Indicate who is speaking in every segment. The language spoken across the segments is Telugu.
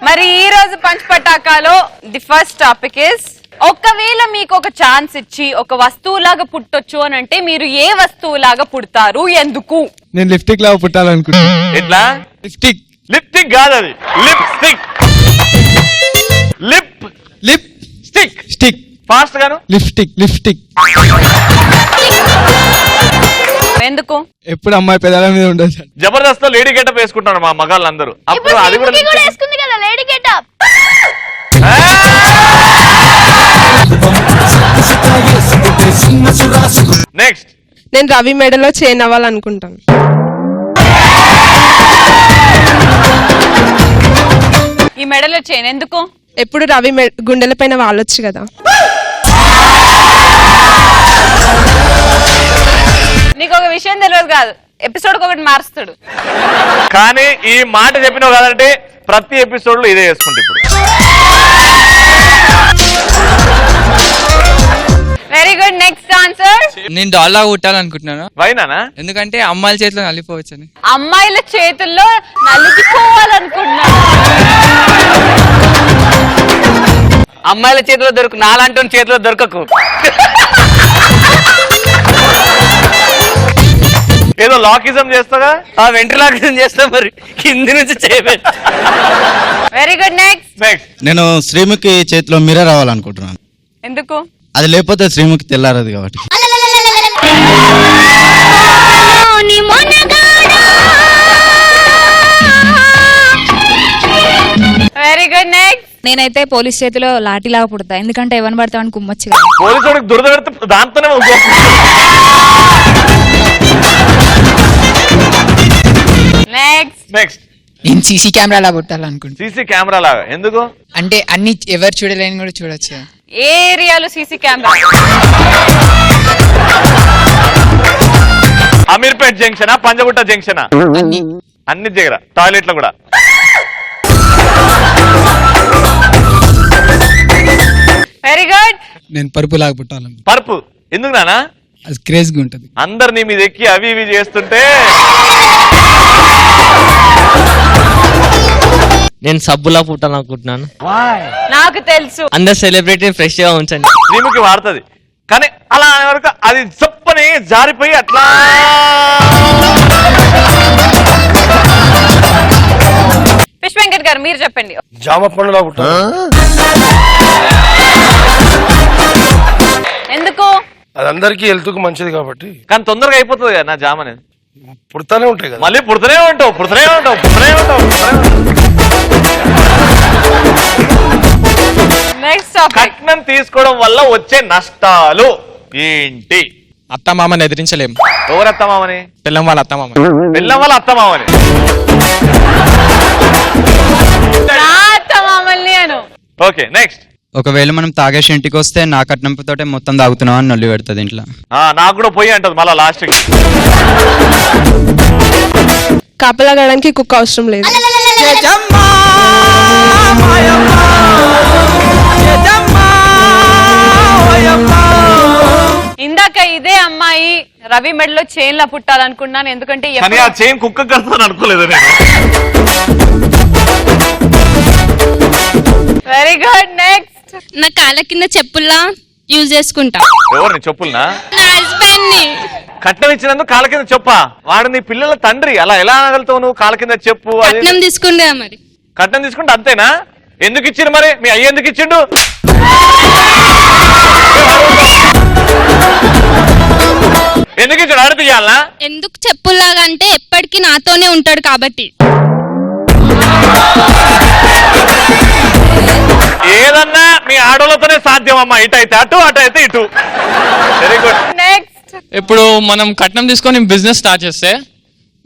Speaker 1: మరి ఈ రోజు పంచ్ పటాకాలో ది ఫస్ట్ టాపిక్ ఇస్, ఒకవేళ మీకు ఒక ఛాన్స్ ఇచ్చి ఒక వస్తువులాగా పుట్టొచ్చు అని అంటే మీరు ఏ వస్తువులాగా పుడతారు, ఎందుకు?
Speaker 2: నేను లిప్స్టిక్ లాగా పుట్టాలనుకుంటున్నా.
Speaker 3: ఎట్లా?
Speaker 2: లిప్స్టిక్.
Speaker 3: లిప్స్టిక్ కాదు, అది lipstick. Lip stick.
Speaker 2: Stick.
Speaker 3: Fast గాను.
Speaker 2: లిప్స్టిక్. లిప్స్టిక్.
Speaker 1: ఎందుకు?
Speaker 2: ఎప్పుడు అమ్మాయి పెదాల మీద ఉండదు సార్.
Speaker 3: జబర్దస్త్ లో లేడీ గెటప్ వేసుకుంటారు మా మగాళ్ళందరూ. అప్పుడు అది కూడా
Speaker 1: వేసుకుంది కదా లేడీ గెటప్.
Speaker 3: నెక్స్ట్,
Speaker 4: నేను రవి మెడలో చైన్ అవ్వాలనుకుంటాను.
Speaker 1: ఈ మెడలో చైన్ ఎందుకు?
Speaker 4: ఎప్పుడు రవి గుండెల పైన వాలొచ్చు కదా.
Speaker 1: నీకు ఒక విషయం తెలియదు కాదు, ఎపిసోడ్ ఒకటి మారుస్తాడు.
Speaker 3: కానీ ఈ మాట చెప్పినావు కదంటే ప్రతి ఎపిసోడ్ లో ఇదే చేసుకుంటే ఇప్పుడు.
Speaker 1: Very good. Next answer.
Speaker 5: నేను డాల్లా కుట్టాలనుకుంటున్నాను.
Speaker 3: వైనానా?
Speaker 5: ఎందుకంటే అమ్మాయిల చేతిలో నలిపోవచ్చు అని.
Speaker 1: అమ్మాయిల చేతుల్లో నలిగిపోవాలనుకుంటున్నా.
Speaker 6: అమ్మాయిల చేతిలో దొరకు, నాలంటూ చేతిలో దొరకకు.
Speaker 3: ఏదో లాకిజం చేస్తాగా,
Speaker 6: వెంట్రలాకిజం చేస్తా మరి కింది నుంచి చేయబెట్ట.
Speaker 1: Very good. నెక్స్ట్.
Speaker 7: నేను శ్రీముఖి చేతిలో మిర్రర్ రావాలనుకుంటున్నాను.
Speaker 1: ఎందుకు?
Speaker 7: అది లేకపోతే శ్రీముఖి తెల్లారదు కాబట్టి.
Speaker 1: Very good. నెక్స్ట్.
Speaker 8: నేనైతే పోలీస్ చేతిలో లాఠీలాగా పుడతా, ఎందుకంటే ఎవరిని పడతామని కుమ్మచ్చు.
Speaker 3: పోలీసు దురద పెడితే దాంతోనే. నెక్స్ట్.
Speaker 5: నేను సీసీ కెమెరా పుట్టాలనుకుంటున్నా.
Speaker 3: సీసీ కెమెరా లాగా ఎందుకు?
Speaker 5: అంటే అన్ని ఎవరు చూడలేని కూడా చూడొచ్చు.
Speaker 1: ఏ ఏరియాలో సీసీ కెమెరా?
Speaker 3: అమీర్పేట్ జంక్షనా, పంజగుట్ట జంక్షనా? అన్ని దగ్గర, టాయిలెట్ లో కూడా.
Speaker 1: Very good.
Speaker 2: నేను పరుపు లాగా పుట్టాలను.
Speaker 3: పరుపు ఎందుకు నానా?
Speaker 2: అది క్రేజ్గా ఉంటది.
Speaker 3: అందరు నీ మీద ఎక్కి అవి ఇవి చేస్తుంటే.
Speaker 6: నేను సబ్బులా పుట్టాలనుకుంటున్నాను.
Speaker 1: నాకు తెలుసు.
Speaker 6: అందరు సెలబ్రిటీ ఫ్రెష్ గా ఉంచండి.
Speaker 3: శ్రీముఖి వాడుతుంది కానీ అలా అనే వరకు అది చప్పని జారిపోయి అట్లా.
Speaker 1: ఫిష్ వెంకట్ గారు మీరు చెప్పండి.
Speaker 9: జామ పండులా పుట్టాలి.
Speaker 1: ఎందుకు?
Speaker 9: అది అందరికీ హెల్త్ కు మంచిది కాబట్టి.
Speaker 3: కానీ తొందరగా అయిపోతుంది కదా నా జామ అనేది.
Speaker 9: పుడతానే ఉంటాయి కదా,
Speaker 3: మళ్ళీ పుడుతూనే ఉంటావు.
Speaker 1: నెక్స్ట్.
Speaker 3: కట్నం తీసుకోవడం వల్ల వచ్చే నష్టాలు ఏంటి?
Speaker 2: అత్తమామని ఎదిరించలేము.
Speaker 3: ఎవరు అత్తమామని?
Speaker 2: పిల్లం వాళ్ళ అత్తమామ.
Speaker 3: పిల్లం వాళ్ళ అత్తమామని. Okay next.
Speaker 7: ఒకవేళ మనం తాగేసి ఇంటికి వస్తే నా కట్నంతోటే మొత్తం తాగుతున్నావు అని నొల్లి పెడుతుంది ఇంట్లో.
Speaker 3: నాకు కూడా పోయి అంటది మళ్ళా లాస్ట్ కి.
Speaker 4: కాపలాగడానికి కుక్క అవసరం లేదు.
Speaker 1: ఇందాక ఇదే అమ్మాయి రవి మెడలో చైన్ లా పుట్టాలనుకున్నాను, ఎందుకంటే
Speaker 3: కానీ ఆ చైన్ కుక్క కడతాను అనుకోలేదు నేను.
Speaker 1: Very good. నెక్స్ట్.
Speaker 8: నా కాళ్ళ కింద చెప్పుల్లా యూజ్ చేసుకుంటా.
Speaker 3: ఎవరిని? చెప్పులనా?
Speaker 8: నా హస్బెండ్ ని.
Speaker 3: కట్నం ఇచ్చినందుకు కాళ్ళ కింద చెప్పా? వాడు నీ పిల్లల తండ్రి, అలా ఎలా అనగలుగుతావు నువ్వు? కాళ్ళ కింద చెప్పు.
Speaker 8: కట్నం తీసుకుంటా మరి.
Speaker 3: కట్నం తీసుకుంటే అంతేనా? ఎందుకు ఇచ్చిండు మరి? మీ అయ్య ఎందుకు ఇచ్చిండు? ఎందుకు ఇచ్చాడు? అడిగి తీయాలనా?
Speaker 8: ఎందుకు చెప్పుల్లాగా అంటే ఎప్పటికీ నాతోనే ఉంటాడు కాబట్టి.
Speaker 3: ఏదన్నా మీ ఆడోళ్ళతోనే సాధ్యం అమ్మా. ఇటు అయితే అటు, అటు అయితే ఇటు. Very good.
Speaker 1: నెక్స్ట్.
Speaker 5: ఇప్పుడు మనం కట్నం తీసుకొని బిజినెస్ స్టార్ట్ చేస్తే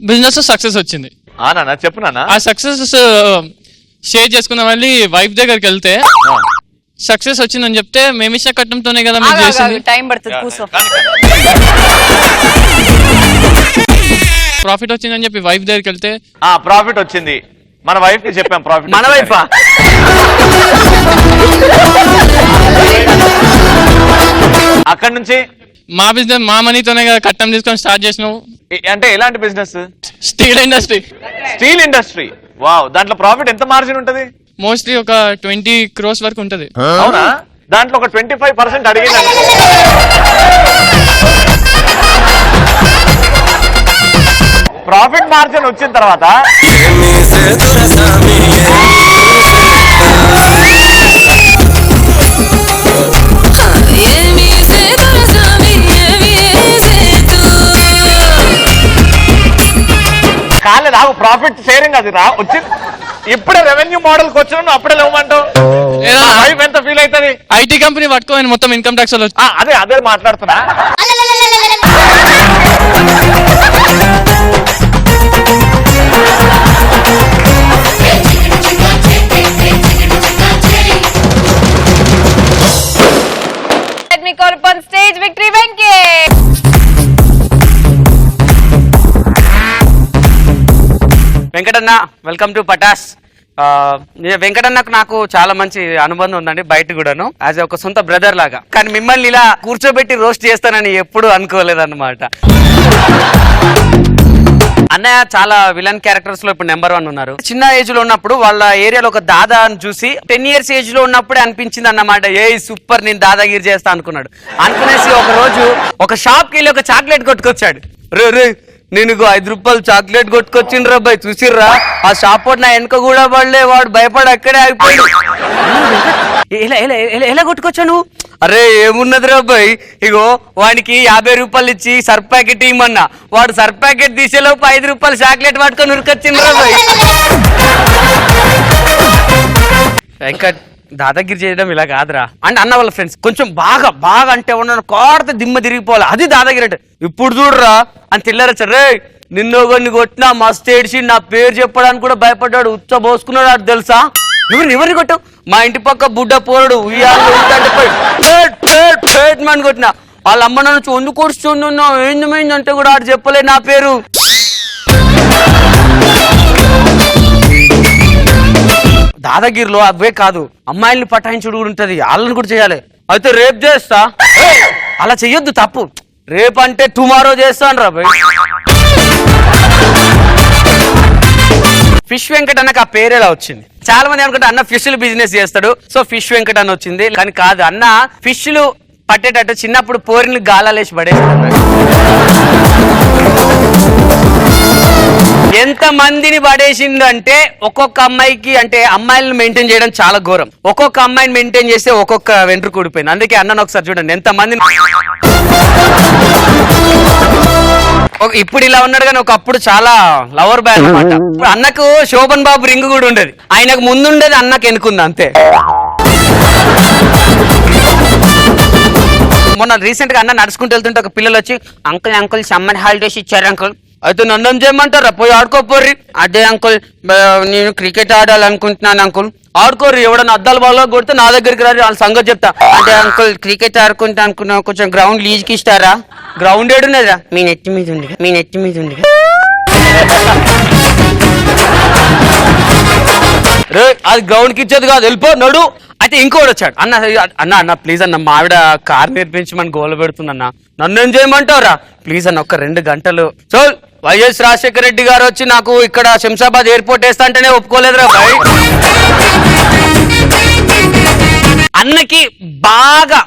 Speaker 5: బిజినెస్ సక్సెస్ వచ్చింది.
Speaker 3: నాన్న చెప్పు నాన్న.
Speaker 5: ఆ సక్సెస్ షేర్ చేసుకున్న మళ్ళీ వైఫ్ దగ్గరికి వెళ్తే సక్సెస్ వచ్చిందని చెప్తే మేము ఇచ్చిన కట్నంతోనే కదా మీరు చేసింది.
Speaker 1: టైం పడుతుంది, కూర్చో.
Speaker 5: ప్రాఫిట్ వచ్చిందని చెప్పి వైఫ్ దగ్గరికి వెళ్తే
Speaker 3: ప్రాఫిట్ వచ్చింది మన వైఫ్ కి చెప్పాం ప్రాఫిట్.
Speaker 6: మన వైఫా?
Speaker 3: అక్కడ నుంచి
Speaker 5: మా బిజినెస్ మా మనీతోనే కదా కట్టం తీసుకొని స్టార్ట్ చేసినావు.
Speaker 3: అంటే ఎలాంటి business?
Speaker 5: Steel industry.
Speaker 3: Steel industry. Wow, దాంట్లో ప్రాఫిట్ ఎంత మార్జిన్ ఉంటది?
Speaker 5: మోస్ట్లీ ఒక 20 crores వరకు ఉంటది.
Speaker 3: అవునా? దాంట్లో ఒక 25% అడిగింది. ప్రాఫిట్ మార్జిన్ వచ్చిన తర్వాత కాలేదు, నాకు ప్రాఫిట్ షేరింగ్ అది వచ్చి ఇప్పుడే రెవెన్యూ మోడల్ కి వచ్చిన అప్పుడే లేవమంటావు. వైఫ్ ఎంత ఫీల్ అవుతుంది?
Speaker 5: ఐటీ కంపెనీ పట్టుకోని మొత్తం ఇన్కమ్ ట్యాక్స్ వాళ్ళు
Speaker 3: అదే మాట్లాడుతున్నా.
Speaker 1: Let me call upon stage Victory Venky.
Speaker 6: Venkatanna, welcome to Patas. వెంకటన్నకు నాకు చాలా మంచి అనుబంధం ఉందండి, బయట కూడాను, యాజ్ ఒక సొంత బ్రదర్ లాగా. కానీ మిమ్మల్ని ఇలా కూర్చోబెట్టి రోస్ట్ చేస్తానని ఎప్పుడు అనుకోలేదన్నమాట. అన్నయ్య చాలా విలన్ క్యారెక్టర్స్ లో ఇప్పుడు నెంబర్ 1 ఉన్నారు. చిన్న ఏజ్ లో ఉన్నప్పుడు వాళ్ళ ఏరియాలో ఒక దాదాని చూసి 10 years ఏజ్ లో ఉన్నప్పుడే అనిపించింది అన్నమాట, ఏ సూపర్ నేను దాదాగిరి చేస్తా అనుకున్నాడు. అనుకునేసి ఒక రోజు ఒక షాప్ కి వెళ్ళి ఒక చాక్లెట్ కొట్టుకొచ్చాడు. రే నేను 5 రూపాయలు చాక్లెట్ కొట్టుకొచ్చిండ్రా బాయ్, చూసిర్రా? ఆ షాప్ వాడు నా వెనక కూడా పడలే, వాడు భయపడి అక్కడే అయిపోయాడు. ఎలా కొట్టుకొచ్చాను? అరే ఏమున్నదిరా బాయ్, ఇగో వాడికి 50 రూపాయలు ఇచ్చి సర్ఫ్ ప్యాకెట్ ఇమ్మన్నా, వాడు సర్ఫ్ ప్యాకెట్ తీసేలోపు 5 రూపాయలు చాక్లెట్ పట్టుకొని ఉరికొచ్చిండ్రా బాయ్. వెంకట్, దాదాగిరి చేయడం ఇలా కాదురా అంటే అన్న వాళ్ళ ఫ్రెండ్స్ కొంచెం బాగా అంటే ఉన్నాడు, కోడత దిమ్మ తిరిగిపోవాలి, అది దాదాగిరి అంటే. ఇప్పుడు చూడరా అని తెల్లారచ్చారు, రే నిన్నోగొన్ని కొట్టినా మస్తు ఏడిచి నా పేరు చెప్పడానికి కూడా భయపడ్డాడు, ఉచ్చ పోసుకున్నాడు. అది తెలుసా? ఎవరిని కొట్టావు? మా ఇంటి పక్క బుడ్డ పోరడు ఉయ్యాలని కొట్టినా, వాళ్ళ అమ్మ నన్ను చొందు కూర్చున్నా ఏందమైందంటే కూడా ఆడు చెప్పలే నా పేరు. దాదాగిరిలో అవే కాదు, అమ్మాయిల్ని పటాయించుడు కూడా ఉంటది, వాళ్ళని కూడా చేయాలి. అయితే రేపు చేస్తా, అలా చెయ్యొద్దు, తప్పు. రేపు అంటే టుమారో చేస్తాను రా బాయ్. ఫిష్ వెంకట్ అన్నకు ఆ పేరు ఎలా వచ్చింది? చాలా మంది అనుకుంటే అన్న ఫిష్లు బిజినెస్ చేస్తాడు, సో ఫిష్ వెంకట్ అని వచ్చింది. కానీ కాదు, అన్న ఫిష్లు పట్టేటట్టు చిన్నప్పుడు పోరిని గాలాలేసి పడేస్తాడు. ఎంత మందిని పడేసిందంటే ఒక్కొక్క అమ్మాయికి, అంటే అమ్మాయిలను మెయింటైన్ చేయడం చాలా ఘోరం. ఒక్కొక్క అమ్మాయిని మెయింటైన్ చేస్తే ఒక్కొక్క వెంట్రుక ఊడిపోయింది. అందుకే అన్నను ఒకసారి చూడండి ఎంత మందిని. ఇప్పుడు ఇలా ఉన్నాడు కానీ ఒకప్పుడు చాలా లవర్ బాయ్ అనమాట. అన్నకు శోభన్ బాబు రింగ్ కూడా ఉండేది, ఆయనకు ముందుండేది అన్నకు ఎన్నుకుంది అంతే. మొన్న రీసెంట్ గా అన్న నడుచుకుంటూ వెళ్తుంటే ఒక పిల్లలు వచ్చి, అంకుల్ సమ్మర్ హాలిడేస్ ఇచ్చారు అంకుల్. అయితే నన్ను ఏం చేయమంటారా, పోయి ఆడుకోపోర్రి. అదే అంకుల్ నేను క్రికెట్ ఆడాలనుకుంటున్నాను అంకుల్. ఆడుకోర్రి, ఎవడన్నా అద్దాలు బాగా కొడితే నా దగ్గరికి రారు, వాళ్ళ సంగతి చెప్తా. అదే అంకుల్ క్రికెట్ ఆడుకుంటా అనుకున్నా, కొంచెం గ్రౌండ్ లీజ్కి ఇస్తారా? గ్రౌండ్ ఏడున్నదా? మీ నెత్తి మీద ఉంది. రే అది గ్రౌండ్ కి ఇచ్చేది కాదు, వెళ్ళిపో నడు. అయితే ఇంకోటి వచ్చాడు, అన్న ప్లీజ్ అన్న మా ఆవిడ కార్ నేర్పించమని గోల పెడుతుందన్న, నన్ను ఏం చేయమంటావురా? ప్లీజ్ అన్న ఒక 2 గంటలు. సో వైఎస్ రాజశేఖర రెడ్డి గారు వచ్చి నాకు ఇక్కడ శంషాబాద్ ఎయిర్పోర్ట్ వేస్తా అంటేనే ఒప్పుకోలేదురా బాయ్. అన్నకి బాగా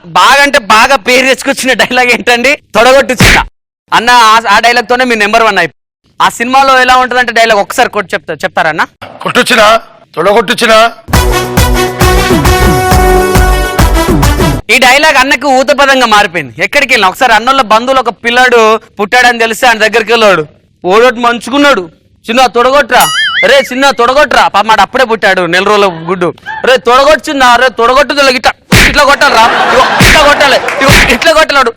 Speaker 6: అంటే బాగా పేరు తెచ్చుకొచ్చిన డైలాగ్ ఏంటండి, తొడగొట్టు చిన్న అన్న. ఆ డైలాగ్ తోనే మీ నెంబర్ 1 అయిపోయి. ఆ సినిమాలో ఎలా ఉంటుందంటే డైలాగ్ ఒకసారి చెప్తారన్న?
Speaker 9: కొట్టొచ్చినా తొడగొట్టుచ్చినా.
Speaker 6: ఈ డైలాగ్ అన్నకు ఊతపదంగా మారిపోయింది. ఎక్కడికి వెళ్ళినా ఒకసారి అన్నోళ్ళ బంధువులు ఒక పిల్లాడు పుట్టాడని తెలిస్తే ఆయన దగ్గరికి వెళ్ళాడు, ఓడోటి మంచుకున్నాడు, చిన్న తొడగొట్రా, రే చిన్న తొడగొట్రా, పాప అప్పుడే పుట్టాడు 4 రోజుల గుడ్డు. రే తొడగొచ్చిందా? రే తొడగొట్టు ఇట్లా కొట్టాలరా, ఇట్లా కొట్టాలి, ఇట్లా కొట్టలేడు.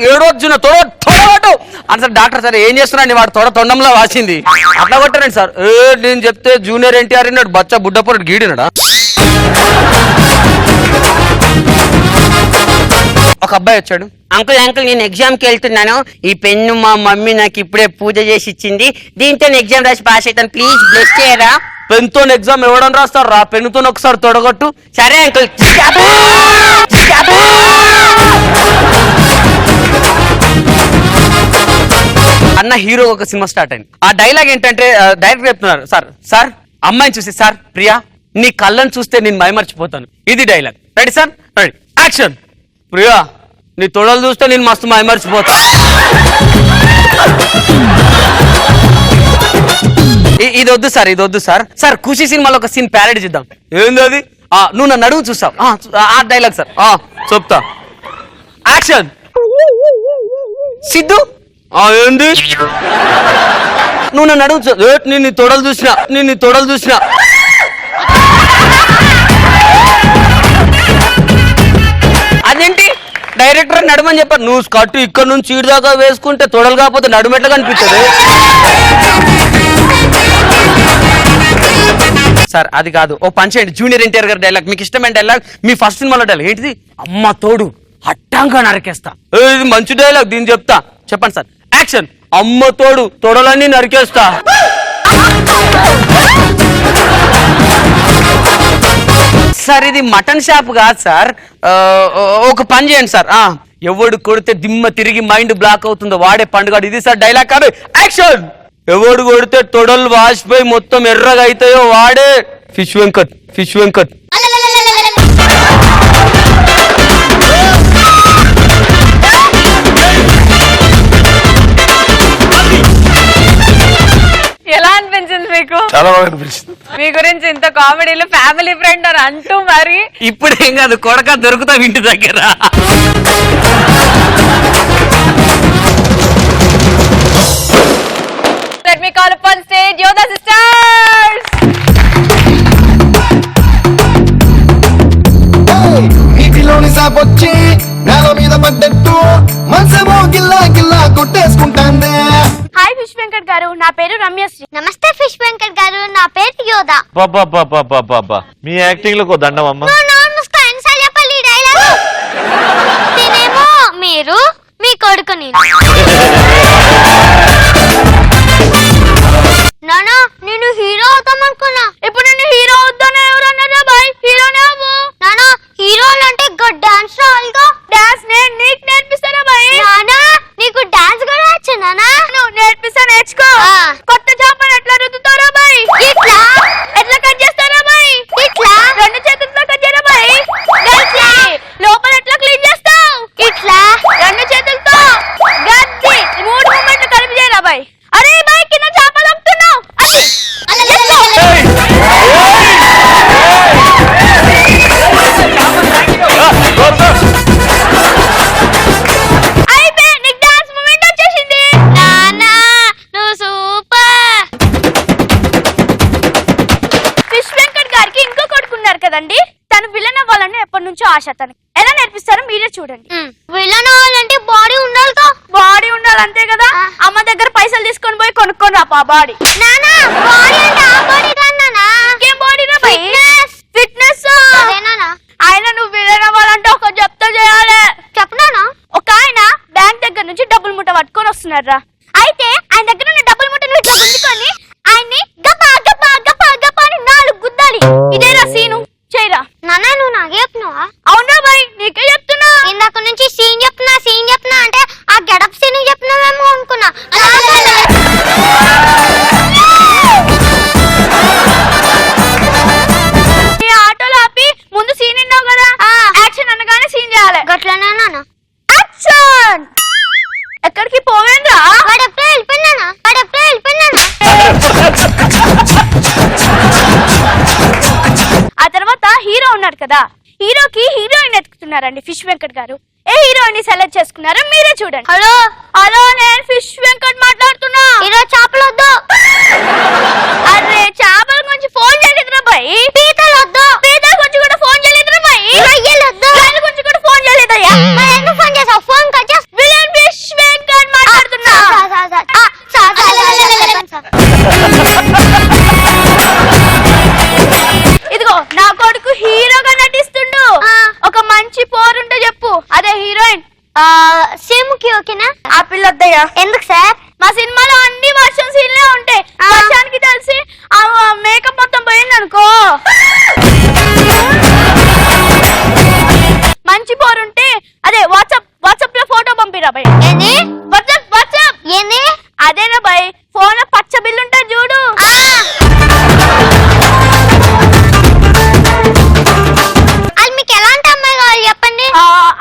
Speaker 6: ఏడొచ్చిన తొడగొట్టు అని సార్ డాక్టర్ సార్ ఏం చేస్తున్నాడు, వాడు తొండంలో వాసింది, అట్లా కొట్టానండి సార్. నేను చెప్తే జూనియర్ ఎన్టీఆర్ అన్నాడు, బచ్చా బుడ్డపోడు గీడినాడా. ఒక ఒక అబ్బాయి వచ్చాడు. అంకుల్ అంకుల్ నేను ఎగ్జామ్ కి వెళ్తున్నాను, ఈ పెన్ను మా మమ్మీ నాకు ఇప్పుడే పూజ చేసి ఇచ్చింది, దీంతో ఎగ్జామ్ రాసి పాస్ అవుతాను, ప్లీజ్ బ్లెస్ చేయరా. పెన్తో ఎగ్జామ్ ఎవడని రాస్తారు రా, పెన్నుతో ఒకసారి తొడగొట్టు. సరే అంకుల్. అన్న హీరో ఒక సినిమా స్టార్ట్ అయింది. ఆ డైలాగ్ ఏంటంటే డైరెక్టర్ చెప్తున్నారు, సార్ సార్ అమ్మాయిని చూసి, సార్ ప్రియా నీ కళ్ళని చూస్తే నేను మైమర్చిపోతాను, ఇది dialogue. Ready sir, ready, action. Priya నీ తొడలు చూస్తే నేను మస్తు మైమర్చిపోతా. ఇది వద్దు సార్, ఇది వద్దు సార్. సార్ ఖుషి సినిమాలో ఒక సీన్ ప్యారడీ చేద్దాం. ఏంది అది? నువ్వు నన్ను అడుగు చూస్తావు, ఆ డైలాగ్ సార్ చెప్తా. యాక్షన్. సిద్ధు ఏంది? నువ్వు నన్ను అడుగు, నేను నీ తొడలు చూసినా, నేను నీ తొడలు చూసినా. అదేంటి డైరెక్టర్ నడుమని చెప్పారు, నువ్వు స్కర్ట్ ఇక్కడ నుంచి చీడు దాకా వేసుకుంటే తొడలు కాకపోతే నడుమెట్లా కనిపిస్తుంది సార్. అది కాదు, ఓ పని చేయండి, జూనియర్ ఎన్టీఆర్ గారి డైలాగ్, మీకు ఇష్టమైన డైలాగ్, మీ ఫస్ట్ సినిమాలో డైలాగ్ ఏంటిది? అమ్మ తోడు అట్టంగా నరికేస్తా. ఇది మంచి డైలాగ్, దీన్ని చెప్తా. చెప్పండి సార్. యాక్షన్. అమ్మ తోడు తొడలన్నీ నరికేస్తా. సార్ ఇది మటన్ షాప్ కాదు సార్, ఒక పని చేయండి సార్, ఎవడు కొడితే దిమ్మ తిరిగి మైండ్ బ్లాక్ అవుతుందో వాడే పండుగ, ఇది సార్ డైలాగ్ కాదు. యాక్షన్. ఎవడు కొడితే తొడలు వాసిపోయి మొత్తం ఎర్రగా అవుతాయో వాడే ఫిష్ వెంకట్, ఫిష్ వెంకట్.
Speaker 1: ఎలా అనిపించింది మీకు?
Speaker 9: చాలా బాగా అనిపించింది.
Speaker 1: మీ గురించి ఇంత కామెడీలు ఫ్యామిలీ ఫ్రెండ్ అని అంటూ మరి
Speaker 6: ఇప్పుడు ఏం కాదు, కొడక దొరుకుతాం ఇంటి దగ్గర.
Speaker 1: Let me call upon stage Yoda sisters.
Speaker 10: నీటిలోని సాపొచ్చి నేల మీద పడ్డట్టు మనసేమో గిల్లా గిల్లా కొట్టేసుకుంటాందే.
Speaker 11: హాయ్ ఫిష్ వెంకట్ గారు, నా పేరు రమ్యశ్రీ. నమస్తే ఫిష్ వెంకట్ గారు, నా పేరు యోదా.
Speaker 3: మీ యాక్టింగ్ లో దండం అమ్మ.
Speaker 11: చెప్పాలి డైలాగ్. తినేమో మీరు, మీ కొడుకు నేను. నానా నేను హీరో అవుతాం అనుకున్నా, ఇప్పుడు నేను హీరో అవుతానా? ఎవరన్నారా బాయ్? హీరోనే అవ్వు. నానా హీరోలు అంటే డాన్స్ రావాలిగా. డాన్స్ నేను నీకు నేర్పిస్తానా బాయ్? నానా నీకు డాన్స్ కూడా వచ్చు నానా? నువ్వు నేర్పిస్తా, నేర్చుకో. కొత్త చేపలు ఎట్లా రుద్దుతారా బాయ్? ఇట్లా. ఎట్లా కట్ చేస్తారా బాయ్? ఇట్లా. రెండు చేతులతో కట్ చేయరా బాయ్? గట్టి. లోపల ఎట్లా క్లీన్ చేస్తావు? ఇట్లా. రెండు చేతులతో గట్టి. మూడు మూమెంట్లు కలిపి చేయరా బాయ్? అరే బాయ్ కింద చేపలు అమ్ముతున్నావు. అయిపోయి నీకు డాన్స్ మూమెంట్ వచ్చేసింది. నానా నువ్వు సూపర్. ఫిష్ వెంకట్ గారికి ఇంకో కొడుకున్నారు కదండి, తను విలన్ అవ్వాలని ఎప్పటి నుంచో ఆశ. తనకి ఎలా నేర్పిస్తారో మీరే చూడండి. విలన్ అవ్వాలంటే బాడీ ఉండాలిగా. బాడీ ఉండాలి అంతే కదా. అమ్మ దగ్గర పైసలు తీసుకొని పోయి కొనుక్కొని రా బాడీ. నానా బాడీ అంటే ఆ బాడీ కాదు నానా. ఇంకేం బాడీ రా బై? ఫిట్నెస్. అదేనా? ఆయన నువ్వు విలన్ అవ్వాలంటే ఒక జప్త చేయాలి. చెప్పనా? ఒక ఆయన బ్యాంక్ దగ్గర నుంచి డబ్బులు మూట పట్టుకొని వస్తున్నారా, అయితే ఆయన దగ్గర ఉన్న డబ్బులు మూటను ఇట్లా గుంజుకొని ఆయన్ని గప్ప గప్ప గప్ప గప్ప అని 4 గుద్దాలి. ఇదేనా సీను? చేయరా నాన్న. నువ్వు నాకే చెప్తున్నావా? అవునా బాయ్ నీకే చెప్తున్నా. ఇందాక నుంచి సీన్ చెప్తున్నా అంటే ఆ గెడప్ సీన్ చెప్తున్నావేమో అనుకున్నా. ఆటోలో ఆపి ముందు సీన్ విన్నావు కదా, యాక్షన్ అనగానే సీన్ చేయాలి. గట్లనే నాన్న. యాక్షన్. ఎక్కడికి పోవేంద్రా? వాడెప్పుడే వెళ్ళిపోయినా. ఆ తర్వాత హీరో ఉన్నాడు కదా, హీరోకి హీరోయిన్ ఎత్తుకుతున్నారండి ఫిష్ వెంకట్ గారు. ఏ హీరోయిన్ సెలెక్ట్ చేసుకున్నారో మీరే చూడండి. హలో హలో నేను ఫిష్ వెంకట్ మాట్లాడుతున్నా. హీరో చేపలు వద్దు. అరే చేపల గురించి ఫోన్ చేయలేదురా బాయ్. పీతలు వద్దు. పీతల గురించి కూడా ఫోన్ చేయలేదురా బాయ్. రొయ్యలు వద్దు. రొయ్యల గురించి కూడా ఫోన్ చేయలేదయ్యా. మరి ఎందుకు ఫోన్ చేసావు? ఫోన్ కట్ చేసి విలన్ ఫిష్ వెంకట్ మాట్లాడుతున్నా. ఇదిగో నా కొడుకు హీరోగా నటిస్తుండు. ఒక మంచి పోరుంటే చెప్పు, అదే హీరోయిన్ శ్రీముఖి ఓకేనా? ఆ పిల్ల వద్దయ్యా. ఎందుకు సార్? మా సినిమాలో అన్ని వర్షం సీన్లే ఉంటాయి. వర్షానికి తెలిసి ఆ మేకప్ మొత్తం పోయింది అనుకో. మంచి పోరుంటే అదే వాట్సాప్ లో ఫోటో పంపిరా భయ్. ఏంది వాట్సాప్ ఏంది? అదేనా భయ్, ఫోన్ లో పచ్చ బిల్లు ఉంటుంది చూడు. అది మీకు ఎలాంటి అమ్మాయి కావాలి చెప్పండి?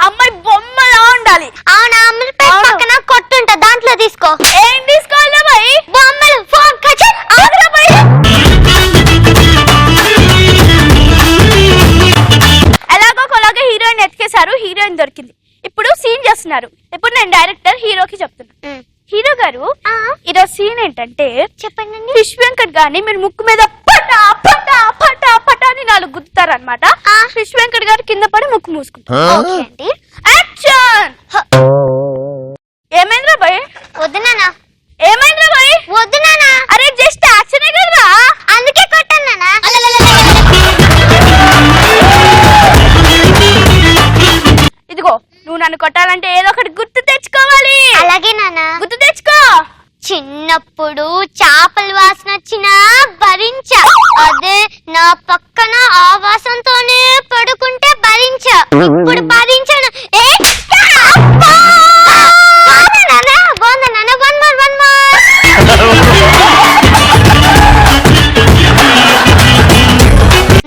Speaker 11: అమ్మాయి బొమ్మలా ఉండాలి. అవునా? అమ్మాయి పక్కన కొట్టుంటా, దాంట్లో తీసుకో. ఏం తీసుకోవాలా భయ్? బొమ్మలు. ఫోన్ ఆగరా భయ్. ఎలాగోలాగా హీరోయిన్ ఎతికేశారు, హీరోయిన్ దొరికింది. ఇప్పుడు సీన్ చేస్తున్నారు. ఇప్పుడు నేను డైరెక్టర్ హీరోకి చెప్తున్నా. హీరో గారు, ఈరోజు సీన్ ఏంటంటే చెప్పండి. విష్ వెంకట్ గారిని మీరు ముక్కు మీద పటా పటా పటా పటా అని 4 గుద్దుతారు అనమాట. విష్ వెంకట్ గారు కింద పడి ముక్కు మూసుకుంటారు. ఏమైందిరా భయ్? వద్దు నాన్న. ఏమైందిరా భయ్? వద్దు నాన్న. అరే జస్ట్ యాక్షన్ కదా, అందుకే కొట్టాను నాన్న. ఇదిగో, నువ్వు నన్ను కొట్టాలంటే ఏదో ఒకటి గుర్తు తెచ్చుకోవాలి. అలాగే నాన్న. గుర్తు తెచ్చుకో. చిన్నప్పుడు చేపల వాసన వచ్చినా భరించా, అదే నా పక్కన ఆ వాసనతోనే పడుకుంటే భరించా. ఇప్పుడు భరించను.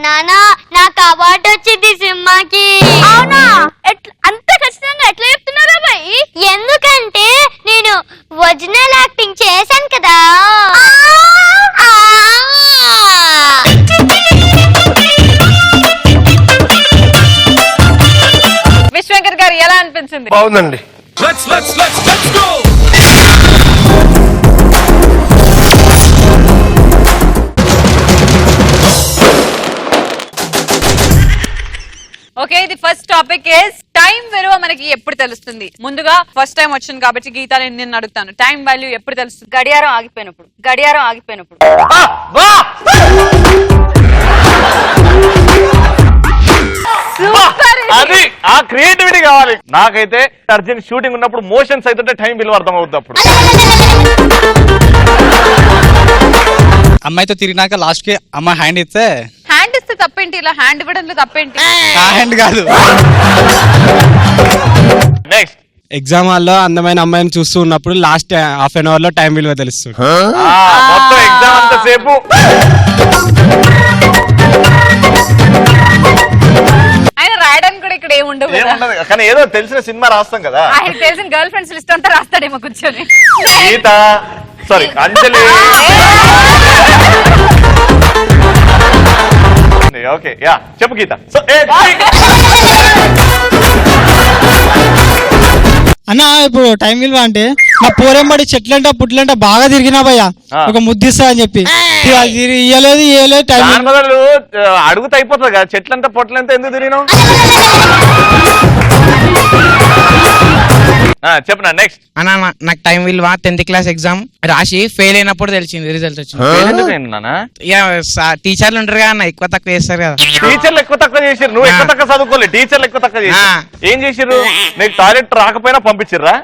Speaker 11: నానా, నాకు అవార్డు వచ్చింది సినిమాకి. అవునా? అంత ఖచ్చితంగా ఎట్లా చెప్తున్నారా భయ్? ఎందుకంటే నేను ఒరిజినల్ యాక్టింగ్ చేశాను కదా.
Speaker 1: విశ్వశంకర్ గారు ఎలా అనిపించింది?
Speaker 9: బాగుందండి.
Speaker 1: ఓకే, ఇది ఫస్ట్ టాపిక్ ఇస్ టైం విలువ మనకి ఎప్పుడు తెలుస్తుంది? ముందుగా ఫస్ట్ టైం వచ్చింది కాబట్టి గీత, నేను నిన్ను అడుగుతాను, టైం వాల్యూ ఎప్పుడు తెలుస్తుంది? గడియారం ఆగిపోయినప్పుడు.
Speaker 3: అది ఆ క్రియేటివిటీ కావాలి. నాకైతే అర్జెంట్ షూటింగ్ ఉన్నప్పుడు మోషన్స్ అయితే టైం విలువ అర్థం అవుతుంది. అప్పుడు
Speaker 2: అమ్మాయితో తిరిగినాక లాస్ట్ కి అమ్మాయి హ్యాండ్ ఇస్తే
Speaker 1: తప్పేంటి? ఇలా హ్యాండ్ ఇవ్వడంలో తప్పేంటి?
Speaker 2: ఆ హ్యాండ్ కాదు.
Speaker 3: నెక్స్ట్,
Speaker 2: ఎగ్జామ్ హాల్లో అందమైన అమ్మాయిని చూస్తూ ఉన్నప్పుడు లాస్ట్ హాఫ్ అన్ అవర్ లో టైం విలువ తెలుస్తుంది.
Speaker 3: మొత్తం ఎగ్జామ్ అంత సేపు
Speaker 1: ఆయన రాయడానికి కూడా ఇక్కడ ఏముండవు,
Speaker 3: కానీ ఏదో తెలిసిన సినిమా రాస్తాం కదా.
Speaker 1: ఆయన తెలిసిన గర్ల్ ఫ్రెండ్స్ లిస్ట్ అంతా రాస్తాడేమో కూర్చొని.
Speaker 3: గీత, సారీ అంజలి. ఓకే, యా చెప్పు గీత.
Speaker 2: అన్న, ఇప్పుడు టైం విలువ అంటే మా పోరెంబడి చెట్లంట పుట్లంట బాగా తిరిగినా భయ్యా, ఒక ముద్దిస్తా అని చెప్పి ఇయ్యలేదు టైం
Speaker 3: బదులు అడుగుతా అయిపోతుంది కదా. చెట్లంతా పొట్లంతా ఎందుకు తిరిగినావు? చెప్పనా. నెక్స్ట్
Speaker 2: అన్న, నాకు టైం విలువ 10th క్లాస్ ఎగ్జామ్ రాసి ఫెయిల్ అయినప్పుడు తెలిసింది, రిజల్ట్ వచ్చింది. టీచర్లు ఉంటారు కదా అన్న, ఎక్కువ తక్కువ చేస్తారు కదా.
Speaker 3: టీచర్లు ఎక్కువ తక్కువ చేసారు, నువ్వు ఎక్కువ తక్కువ చదువుకోలేదు. టీచర్లు ఎక్కువ తక్కువ చేసారు. ఏం చేసిర్రు? నీకు టాయిలెట్ రాకపోయినా పంపించిర్రా?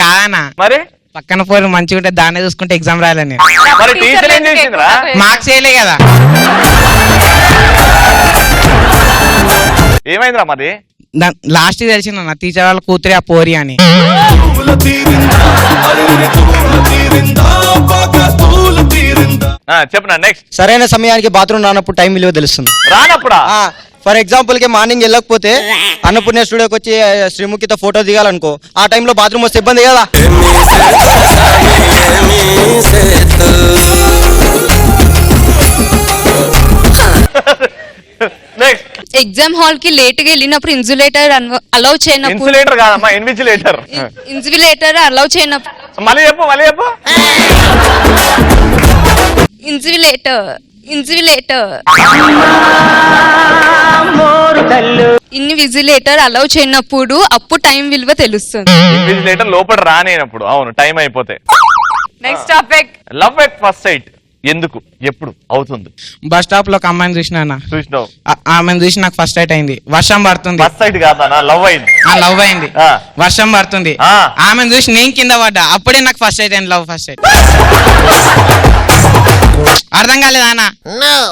Speaker 2: కాదన్నా,
Speaker 3: మరి
Speaker 2: పక్కన పోయి మంచిగా ఉంటే దాన్ని చూసుకుంటే ఎగ్జామ్ రాయాలని.
Speaker 3: మరి టీచర్ ఏం చేసిండ్రా?
Speaker 2: మార్క్స్ వేయలే కదా.
Speaker 3: ఏమైందిరా మరి?
Speaker 2: లాస్ట్ తెలిసిందన్న టీచర్ వాళ్ళ కూతురే ఆ పోరి అని.
Speaker 3: చెప్పనా. నెక్స్ట్,
Speaker 10: సరైన సమయానికి బాత్రూమ్ రానప్పుడు టైం విలువ తెలుస్తుంది.
Speaker 3: రానప్పుడా?
Speaker 10: ఫర్ ఎగ్జాంపుల్ కి మార్నింగ్ వెళ్ళకపోతే అన్నపూర్ణ స్టూడియోకి వచ్చి శ్రీముఖితో ఫోటో దిగాలనుకో, ఆ టైంలో బాత్రూమ్ వస్తే ఇబ్బంది కదా.
Speaker 3: నెక్స్ట్,
Speaker 8: ఎగ్జామ్ హాల్ కి లేట్ గా వెళ్ళినప్పుడు ఇన్సులేటర్ అలౌ చేయనప్పుడు.
Speaker 3: ఇన్సులేటర్ కాదమ్మా, ఇన్విజిలేటర్.
Speaker 8: ఇన్సులేటర్ అలౌ చేయనప్పుడు.
Speaker 3: మళ్ళీ చెప్పు.
Speaker 8: ఇన్సులేటర్ ఇన్విజిలేటర్ అలౌ చేయనప్పుడు అప్పుడు టైం విలువ తెలుస్తుంది.
Speaker 3: ఇన్విజిలేటర్ లోపల రానేనప్పుడు. అవును, టైం అయిపోతే.
Speaker 1: Next topic,
Speaker 3: love at first sight. ఎందుకు ఎప్పుడు అవుతుంది?
Speaker 2: బస్ స్టాప్ లో ఒక అమ్మాయిని చూసినా
Speaker 3: చూసినావు?
Speaker 2: ఆమెను చూసి నాకు ఫస్ట్ సైట్ అయింది. వర్షం పడుతుంది.
Speaker 3: ఫస్ట్ సైడ్ కాదా, లవ్ అయింది.
Speaker 2: లవ్ అయింది. వర్షం పడుతుంది. ఆమెను చూసి నేను కింద పడ్డా. అప్పుడే నాకు ఫస్ట్ సైట్ అయింది. Love first sight. అర్థం కాలేదా అన్న?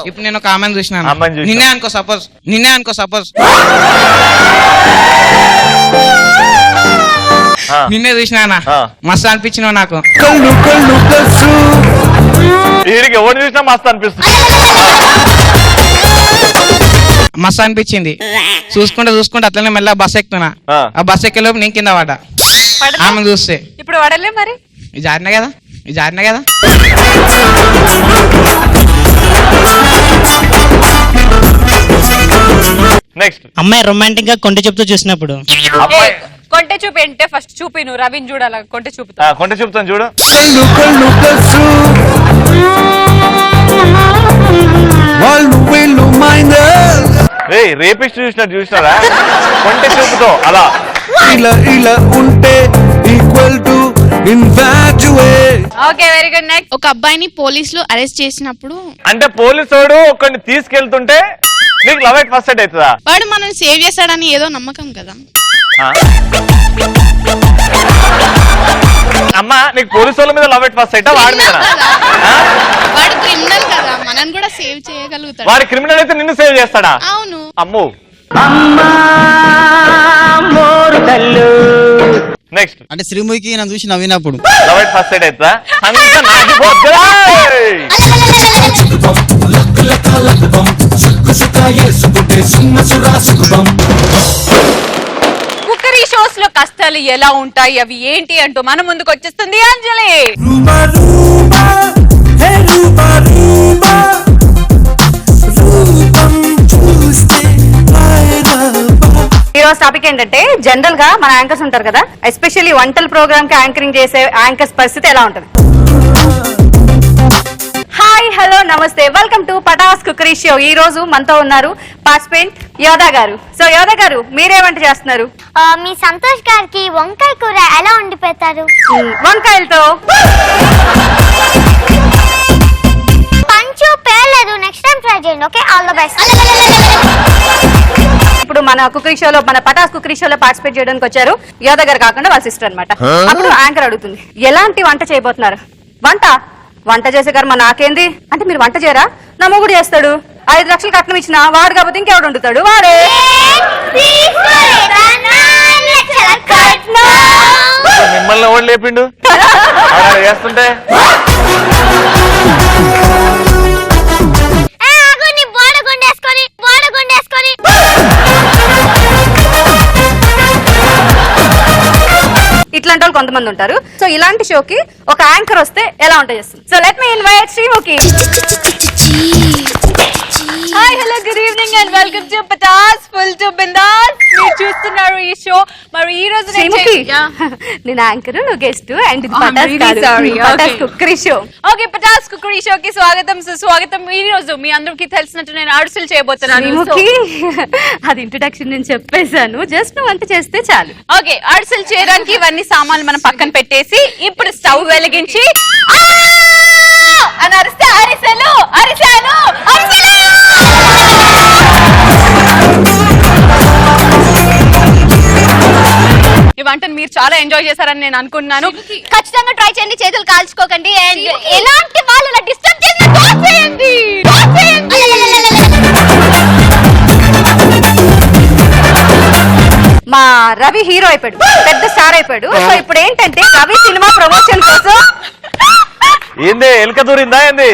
Speaker 2: ఇప్పుడు నేను ఒక ఆమెను చూసినా. నిన్నే అనుకో సపోజ్. నిన్నే చూసినా. మస్తు అనిపించినావు నాకు.
Speaker 3: ఎవరు చూసినా మస్తు అనిపిస్తుంది.
Speaker 2: మస్తు అనిపించింది. చూసుకుంటే అట్లనే మెల్ల బస్ ఎక్కుతున్నా. ఆ బస్ ఎక్కేలోపు నేను కింద పడ్డా ఆమె చూస్తే.
Speaker 1: ఇప్పుడు పడలే మరి?
Speaker 2: ఇది జారినా కదా.
Speaker 3: నెక్స్ట్
Speaker 2: అమ్మాయి రొమాంటిక్ గా కొంట చెప్తూ చూసినప్పుడు.
Speaker 1: కొంటె చూపి అంటే ఫస్ట్ చూపి, నువ్వు రవిని చూడాల. కొంటె చూపుతా.
Speaker 3: కొంటె చూపుతాను చూడు. రేపిస్ట్ చూసినారా? కొంటె చూపుతో అలా
Speaker 12: ఇలా ఉంటే equal to infatuate.
Speaker 1: Okay, very good. Next.
Speaker 8: ఒక అబ్బాయిని పోలీసులు అరెస్ట్ చేసినప్పుడు
Speaker 3: అంటే పోలీసోడు ఒకరిని తీసుకెళ్తుంటే నీకు లవ్ ఎట్ ఫస్ట్ సైట్ అవుతుందా?
Speaker 8: వాడు మనల్ని సేవ్ చేస్తాడని ఏదో నమ్మకం కదా.
Speaker 3: అమ్మా, నీకు పోలీసు వాళ్ళ మీద లవ్ ఎట్ ఫస్ట్ సైట్ వాడి మీద?
Speaker 8: వాడు క్రిమినల్ కదా, మనం కూడా సేవ్ చేయగలుగుతాడు.
Speaker 3: వాడి క్రిమినల్ అయితే నిన్ను సేవ్ చేస్తాడా?
Speaker 8: అవును.
Speaker 3: అమ్మో. నెక్స్ట్.
Speaker 2: అంటే శ్రీముఖికి నన్ను చూసి నవ్వినప్పుడు
Speaker 3: లవ్ ఎట్ ఫస్ట్ సైట్ అవుతుందా?
Speaker 1: కుక్కరీ షోస్ లో కష్టాలు ఎలా ఉంటాయి, అవి ఏంటి అంటూ మన ముందుకు వచ్చేస్తుంది అంజలి. ఈరోజు టాపిక్ ఏంటంటే, జనరల్ గా మన యాంకర్స్ ఉంటారు కదా, ఎస్పెషల్లీ వంటల ప్రోగ్రామ్ కి యాంకరింగ్ చేసే యాంకర్స్ పరిస్థితి ఎలా ఉంటుంది? హాయ్, హలో, నమస్తే, welcome to Patas cookery show. ఈ రోజు మనతో ఉన్నారు పార్టిసిపెంట్ యోధా గారు. సో యోధా గారు, మీరే వంట చేస్తున్నారు?
Speaker 11: మీ సంతోష్ గారికి వంకాయ కూర ఎలా వండి పెడతారు?
Speaker 1: వంకాయలతో.
Speaker 11: పంచు పేర్లేదు, నెక్స్ట్ టైం ట్రై చేయండి. Okay, all the best.
Speaker 1: ఇప్పుడు మన కుక్కరీ షోలో, మన పటాస్ కుక్కరీ షోలో పార్టిసిపేట్ చేయడానికి వచ్చారు యోధా గారు కాకుండా వాళ్ళ సిస్టర్ అన్నమాట. అప్పుడు యాంకర్ అడుగుతుంది, ఎలాంటి వంట చేయబోతున్నారు? వంట చేసే కర్మ నాకేంది అంటే, మీరు వంట చేయరా? నా మొగుడు చేస్తాడు. 5 లక్షలు కట్నం ఇచ్చిన వాడు కాకపోతే ఇంకెవడు వండుతాడు? వాడే.
Speaker 3: మిమ్మల్ని ఎవడు లేపిండు చేస్తుంటే? ఇట్లాంటి వాళ్ళు కొంతమంది ఉంటారు. సో ఇలాంటి షోకి ఒక యాంకర్ వస్తే ఎలా ఉంటాయి చేస్తుంది. So let me invite Sreemukhi. Hi, hello, good evening and welcome to Patas full to Bindaas. మీరు చూస్తున్నారు ఈ షో. మరి ఈ రోజు నేను యాంకర్, నువ్వు guest and Patas cookery show. Okay, Patas cookery షోకి స్వాగతం, సుస్వాగతం. ఈ రోజు మీ అందరికి తెలిసినట్టు నేను అరిసెలు చేయబోతున్నాను. అది ఇంట్రొడక్షన్ నేను చెప్పేశాను, జస్ట్ నువ్వు వంట చేస్తే చాలు. ఓకే, అరిసెలు చేయడానికి ఇవన్నీ సామాన్లు మనం పక్కన పెట్టేసి ఇప్పుడు స్టవ్ వెలిగించి అని అరిస్తే అరిసెలు, అరిసెలు, అరిసెలు. ఈ వంటను మీరు చాలా ఎంజాయ్ చేశారని నేను అనుకుంటున్నాను.
Speaker 11: ఖచ్చితంగా ట్రై చేయండి, చేతులు కాల్చుకోకండి. అండ్ ఎలాంటి వాళ్ళు డిస్టర్బ్ చేయండి.
Speaker 1: మా రవి హీరో అయిపోయాడు, పెద్ద స్టార్ అయిపోయాడు. సో ఇప్పుడు ఏంటంటే రవి సినిమా ప్రమోషన్ కోసం
Speaker 3: ఏంది ఎలుక దూరిందా ఏంది?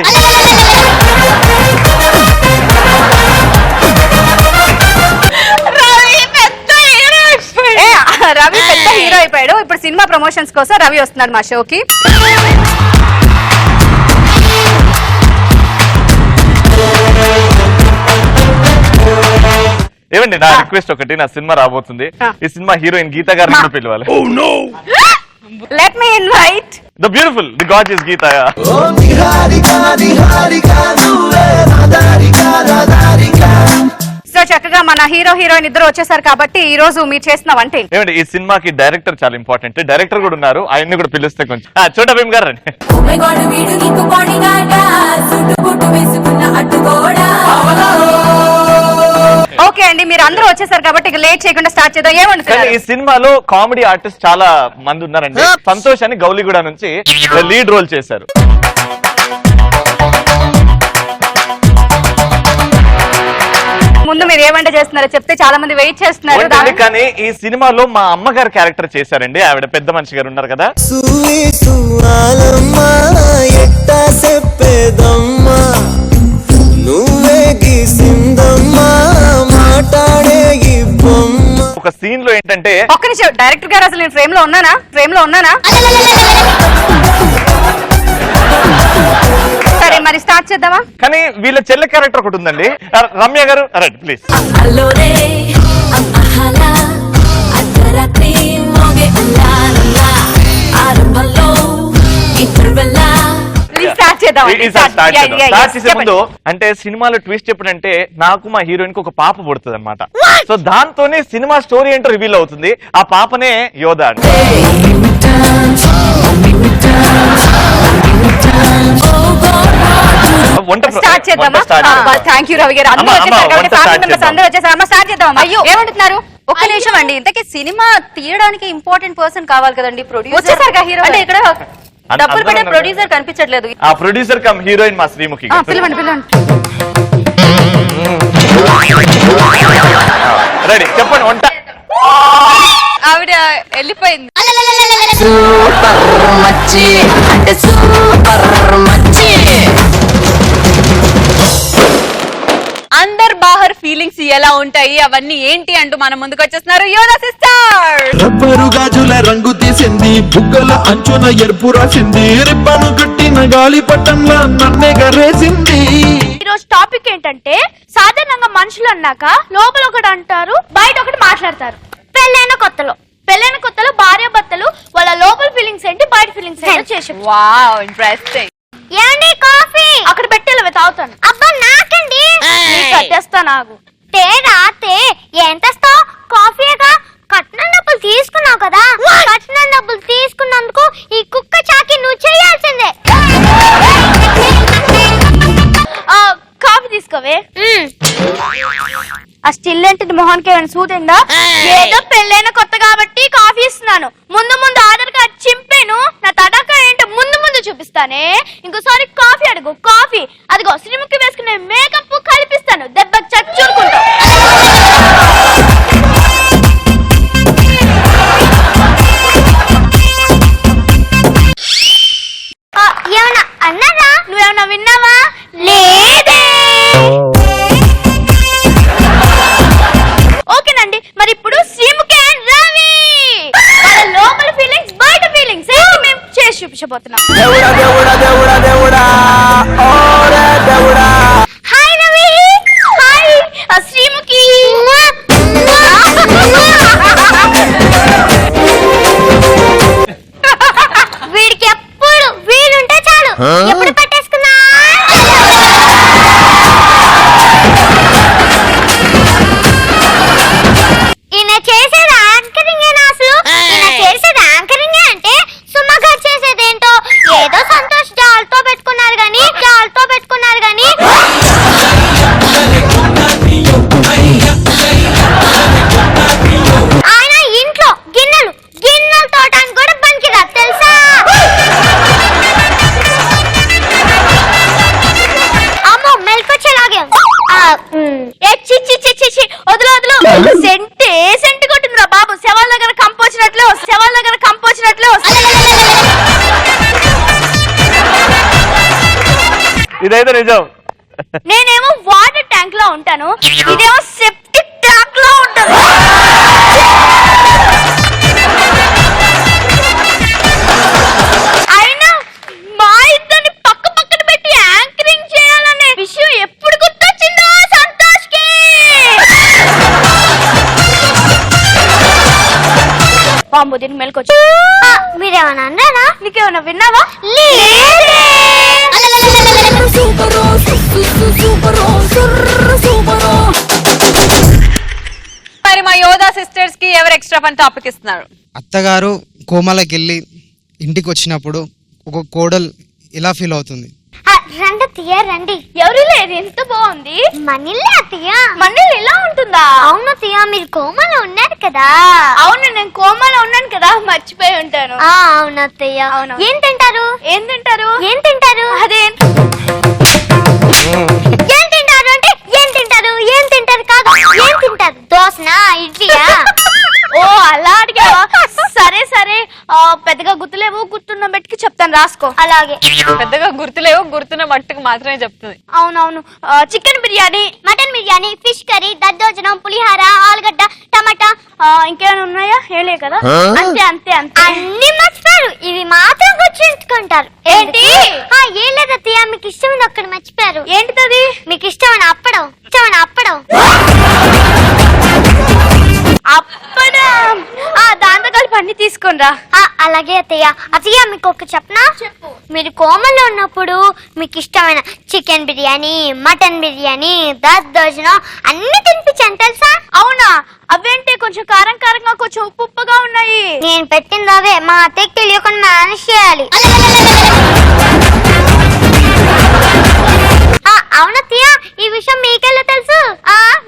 Speaker 1: రవి పెద్ద హీరో అయిపోయాడు. ఇప్పుడు సినిమా ప్రమోషన్స్ కోసం రవి వస్తున్నాడు మా షోకి.
Speaker 3: ఏమండి, నా రిక్వెస్ట్ ఒకటి, నా సినిమా రాబోతుంది. ఈ సినిమా హీరోయిన్ గీత గారిని కూడా పిలవాలి.
Speaker 1: Let me invite
Speaker 3: the beautiful, the gorgeous Geetha.
Speaker 1: So చక్కగా మన హీరో హీరోయిన్ ఇద్దరు వచ్చేసారు కాబట్టి ఈ రోజు మీరు చేసిన వంట ఏంటి?
Speaker 13: ఏమండి ఈ సినిమాకి డైరెక్టర్ చాలా ఇంపార్టెంట్. డైరెక్టర్ కూడా ఉన్నారు, ఆయన్ని కూడా పిలిస్తే కొంచెం. చోటా భీమ్ గారు రండి.
Speaker 1: ఓకే అండి, మీరు అందరూ వచ్చేసారు కాబట్టి ఇక లేట్ చేయకుండా స్టార్ట్ చేద్దాం. ఏమంటారు?
Speaker 13: ఈ సినిమాలో కామెడీ ఆర్టిస్ట్ చాలా మంది ఉన్నారండి. సంతోష్ అని గౌలిగూడ నుంచి లీడ్ రోల్ చేశారు.
Speaker 1: ముందు మీరు ఏ వంట చేస్తున్నారో చెప్తే చాలా మంది వెయిట్ చేస్తున్నారు.
Speaker 13: కానీ ఈ సినిమాలో మా అమ్మగారు క్యారెక్టర్ చేశారండి. ఆవిడ పెద్ద మనిషి గారు ఉన్నారు కదా. ఒక సీన్ లో ఏంటంటే,
Speaker 1: ఒక్క నిమిషం డైరెక్టర్ గారు, అసలు నేను ఫ్రేమ్ లో ఉన్నానా? సరే మరి స్టార్ట్ చేద్దామా?
Speaker 13: కానీ వీళ్ళ చెల్లె క్యారెక్టర్ ఒకటి ఉందండి. రమ్య గారు రైట్ ప్లీజ్. స్టార్ట్ చేసే ముందు అంటే సినిమాలో ట్విస్ట్ ఎప్పుడంటే నాకు మా హీరోయిన్ కి ఒక పాప పుడుతుంది అనమాట. సో దాంతోనే సినిమా స్టోరీ ఏంటో రివీల్ అవుతుంది. ఆ పాపనే యోధ అంటే.
Speaker 1: స్టార్ట్ చేద్దామా? థ్యాంక్ యూ రవి గారు. అందరూ వచ్చేసారు కాబట్టి ఫ్యామిలీ మెంబర్స్ అందరూ వచ్చేసారు. స్టార్ట్ చేద్దాం. అయ్యో ఏమంటున్నారు?
Speaker 8: ఒక్క నిమిషం అండి, ఇంతకీ సినిమా తీయడానికి ఇంపార్టెంట్ పర్సన్ కావాలి కదండి. ప్రొడ్యూసర్
Speaker 1: వచ్చేసారుగా హీరో
Speaker 8: అంటే ఇక్కడ డబ్బులు పెట్టే ప్రొడ్యూసర్ కనిపించట్లేదు.
Speaker 13: ఆ ప్రొడ్యూసర్ కమ్ హీరోయిన్ మా శ్రీముఖి.
Speaker 1: పిలవండి.
Speaker 13: రెడీ చెప్పండి. వంట
Speaker 8: ఆవిడ వెళ్ళిపోయింది.
Speaker 3: అందర్ బాహర్ ఫీలింగ్స్ ఎలా ఉంటాయి, అవన్నీ ఏంటి అంటూ మన ముందుకు వచ్చేస్తున్నారు యోధా సిస్టర్.
Speaker 12: రబ్బరు గాజుల రంగు తీసింది, బుగ్గల అంచున ఎరుపు రాసింది, రిబ్బను కట్టిన గాలి పట్టంలా నన్నే గరేసింది.
Speaker 11: ఈరోజు టాపిక్ ఏంటంటే, సాధారణంగా మనుషులు అన్నాక లోపల ఒకటి అంటారు, బయట ఒకటి మాట్లాడతారు. పెళ్ళైన కొత్తలో భార్య భర్తలు వాళ్ళ లోపల ఫీలింగ్స్ ఏంటి, బయట ఫీలింగ్స్ ఏంటో చేసి.
Speaker 3: Wow interesting.
Speaker 11: ఏంటి కాఫీ అక్కడ పెట్టేలా తాగుతాను. అబ్బా నాకండి, కట్టేస్తా. నాకు ఏం తెస్తావు? కాఫీగా. కట్నం డబ్బులు తీసుకున్నావు కదా, కట్నం డబ్బులు తీసుకున్నందుకు ఈ కుక్క చాకి నువ్వు చేయాల్సిందే. కాఫీ తీసుకోవే. ఆ స్టిల్ ఏంటి మొహానికి ఏమైనా సూదిందా? ఏదో పెళ్ళైన కొత్త కాబట్టి కాఫీ ఇస్తున్నాను. ముందు ఆధార్ కార్డ్ చింపాను, నా తడాక ఏంటో ముందు చూపిస్తానే. ఇంకోసారి కాఫీ అడుగు. కాఫీ అదిగో శ్రీముఖి వేసుకునే మేకప్ కల్పిస్తాను, దెబ్బ చచ్చూరుకుంటా. ఏమన్నా అన్నారా? నువ్వేమన్నా విన్నావా? లేదే. ఓకేనండి, మరి ఇప్పుడు శ్రీముఖి అండ్ రవి వాళ్ళ లోపల ఫీలింగ్స్ బయట ఫీలింగ్స్ ఏంటి మేము చేసి చూపించబోతున్నాం. హాయ్ రవి. హాయ్ శ్రీముఖి. వీడికి ఎప్పుడు వీలుంటే చాలు, ఎప్పుడు పెట్టేసుకున్నా. ఈయన చేసేది యాంకరింగేనా? అసలు ఈయన చేసేది యాంకరింగే అంటే సుమ గారు చేసేదేంటో ఏదో సంతోష్ జాలతో పెట్టుకున్నారు గాని ఆయన ఇంట్లో గిన్నెలు తోటానికి కూడా పనికిరా తెలుసా? అమ్మో మెల్కొచ్చేలాగే వదులు. సెంట్ కొట్టిందిరా బాబు. శవాల దగ్గర కంపోచినట్లే
Speaker 13: ఇదైతే నిజం.
Speaker 11: నేనేమో వాటర్ ట్యాంక్ లో ఉంటాను, ఇదేమో సెప్టిక్ ట్యాంక్ లో ఉంటుంది. అయినా మా ఇద్దరిని పక్కన పెట్టి యాంకరింగ్ చేయాలనే విషయం ఎప్పుడు గుర్తొచ్చిందో సంతోష్ కి. బాంబు దీన్ని మెలకొచ్చు. మీరేమన్నా అన్నారా? నీకేమన్నా విన్నావా? లేదే. సూపరో
Speaker 3: మరి మా యోధా సిస్టర్స్ కి ఎవరు ఎక్స్ట్రా ఫన్ టాపిక్ ఇస్తున్నారు?
Speaker 2: అత్తగారు కోమలకి వెళ్ళి ఇంటికి వచ్చినప్పుడు ఒక కోడలు ఎలా ఫీల్ అవుతుంది?
Speaker 11: రండి అత్తయ్య రండి. ఎవరు లేదు, ఎంత బాగుంది. మనీలే అత్తయ్య. మనీలు ఎలా ఉంటుందా? అవును అత్తయ్య, మీరు కోమలో ఉన్నారు కదా. అవును, నేను కోమలో ఉన్నాను కదా, మర్చిపోయి ఉంటాను. అవును అత్తయ్య. ఏం తింటారు? ఏం తింటారు? ఏం తింటారు? అదే ఏం తింటారు అంటే ఏం తింటారు? ఏం తింటారు కాదు, ఏం తింటారు? దోసనా, ఇడ్లీయా? ఓ అలా అడిగావా? సరే సరే, పెద్దగా గుర్తులేవు, గుర్తున్న బట్టికి చెప్తాను, రాసుకో. అలాగే.
Speaker 3: పెద్దగా గుర్తులేవు, గుర్తున్న మట్టుకు మాత్రమే చెప్తుంది.
Speaker 11: అవునవును. Chicken biryani, mutton biryani, fish curry, దద్దోజనం, పులిహార, ఆలుగడ్డ, టమాటా, ఇంకేమైనా ఉన్నాయా? ఏలే కదా. అంతే అంతే అంతే. అన్ని మర్చిపోయారు, ఇవి మాత్రం గుర్తుంచుకుంటారు. ఏంటి? ఏం లేదు అత్తయ్య, మీకు ఇష్టమైన ఒక్కటి మర్చిపోయారు. ఏంటిది? మీకు ఇష్టమైన అప్పడం. ఇష్టమైన అప్పడం. అప్పడం దాంతో కలిపి అన్ని తీసుకునిరా. అలాగే అత్తయ్య. అత్తయ్య మీకు ఒక చెప్పనా? చెప్పు. మీరు కోమలో ఉన్నప్పుడు మీకు ఇష్టమైన చికెన్ బిర్యానీ, మటన్ బిర్యానీ, దద్దోజనం అన్ని తినిపించాను తెలుసా? అవునా? అవేంటి కొంచెం కారం కారంగా, కొంచెం ఉప్పు ఉప్పుగా ఉన్నాయి. నేను పెట్టింది అవే, మా అత్తయ్యకి తెలియకుండా మేనేజ్ చేయాలి. అవునత్తయ్య, ఈ విషయం మీకెలా తెలుసు?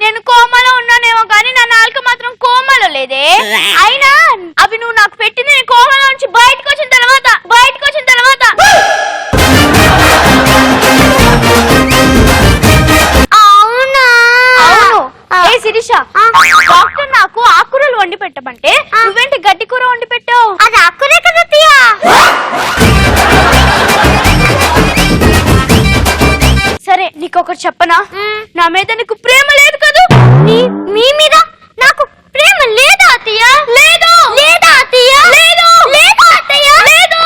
Speaker 11: నేను కోమలో ఉన్నానేమో కానీ నా నాలుక మాత్రం కోమలో లేదే. అయినా అవి నువ్వు నాకు పెట్టింది నేను కోమలో నుంచి బయటకు వచ్చిన తర్వాత. అవునా? అవును. ఏ శిరీష, డాక్టర్ నాకు ఆకుకూరలు వండి పెట్టమంటే నువ్వేంటి గడ్డి కూర వండి పెట్టావు? అది ఆకుకూరే కదా అత్తయ్య. సరే నీకొకటి చెప్పనా? నా మీద నీకు ప్రేమ లేదు కదా? మీ మీద నాకు ప్రేమ లేదా అత్తయ్య? లేదు. లేదా అత్తయ్య? లేదు. లేదా అత్తయ్య? లేదు.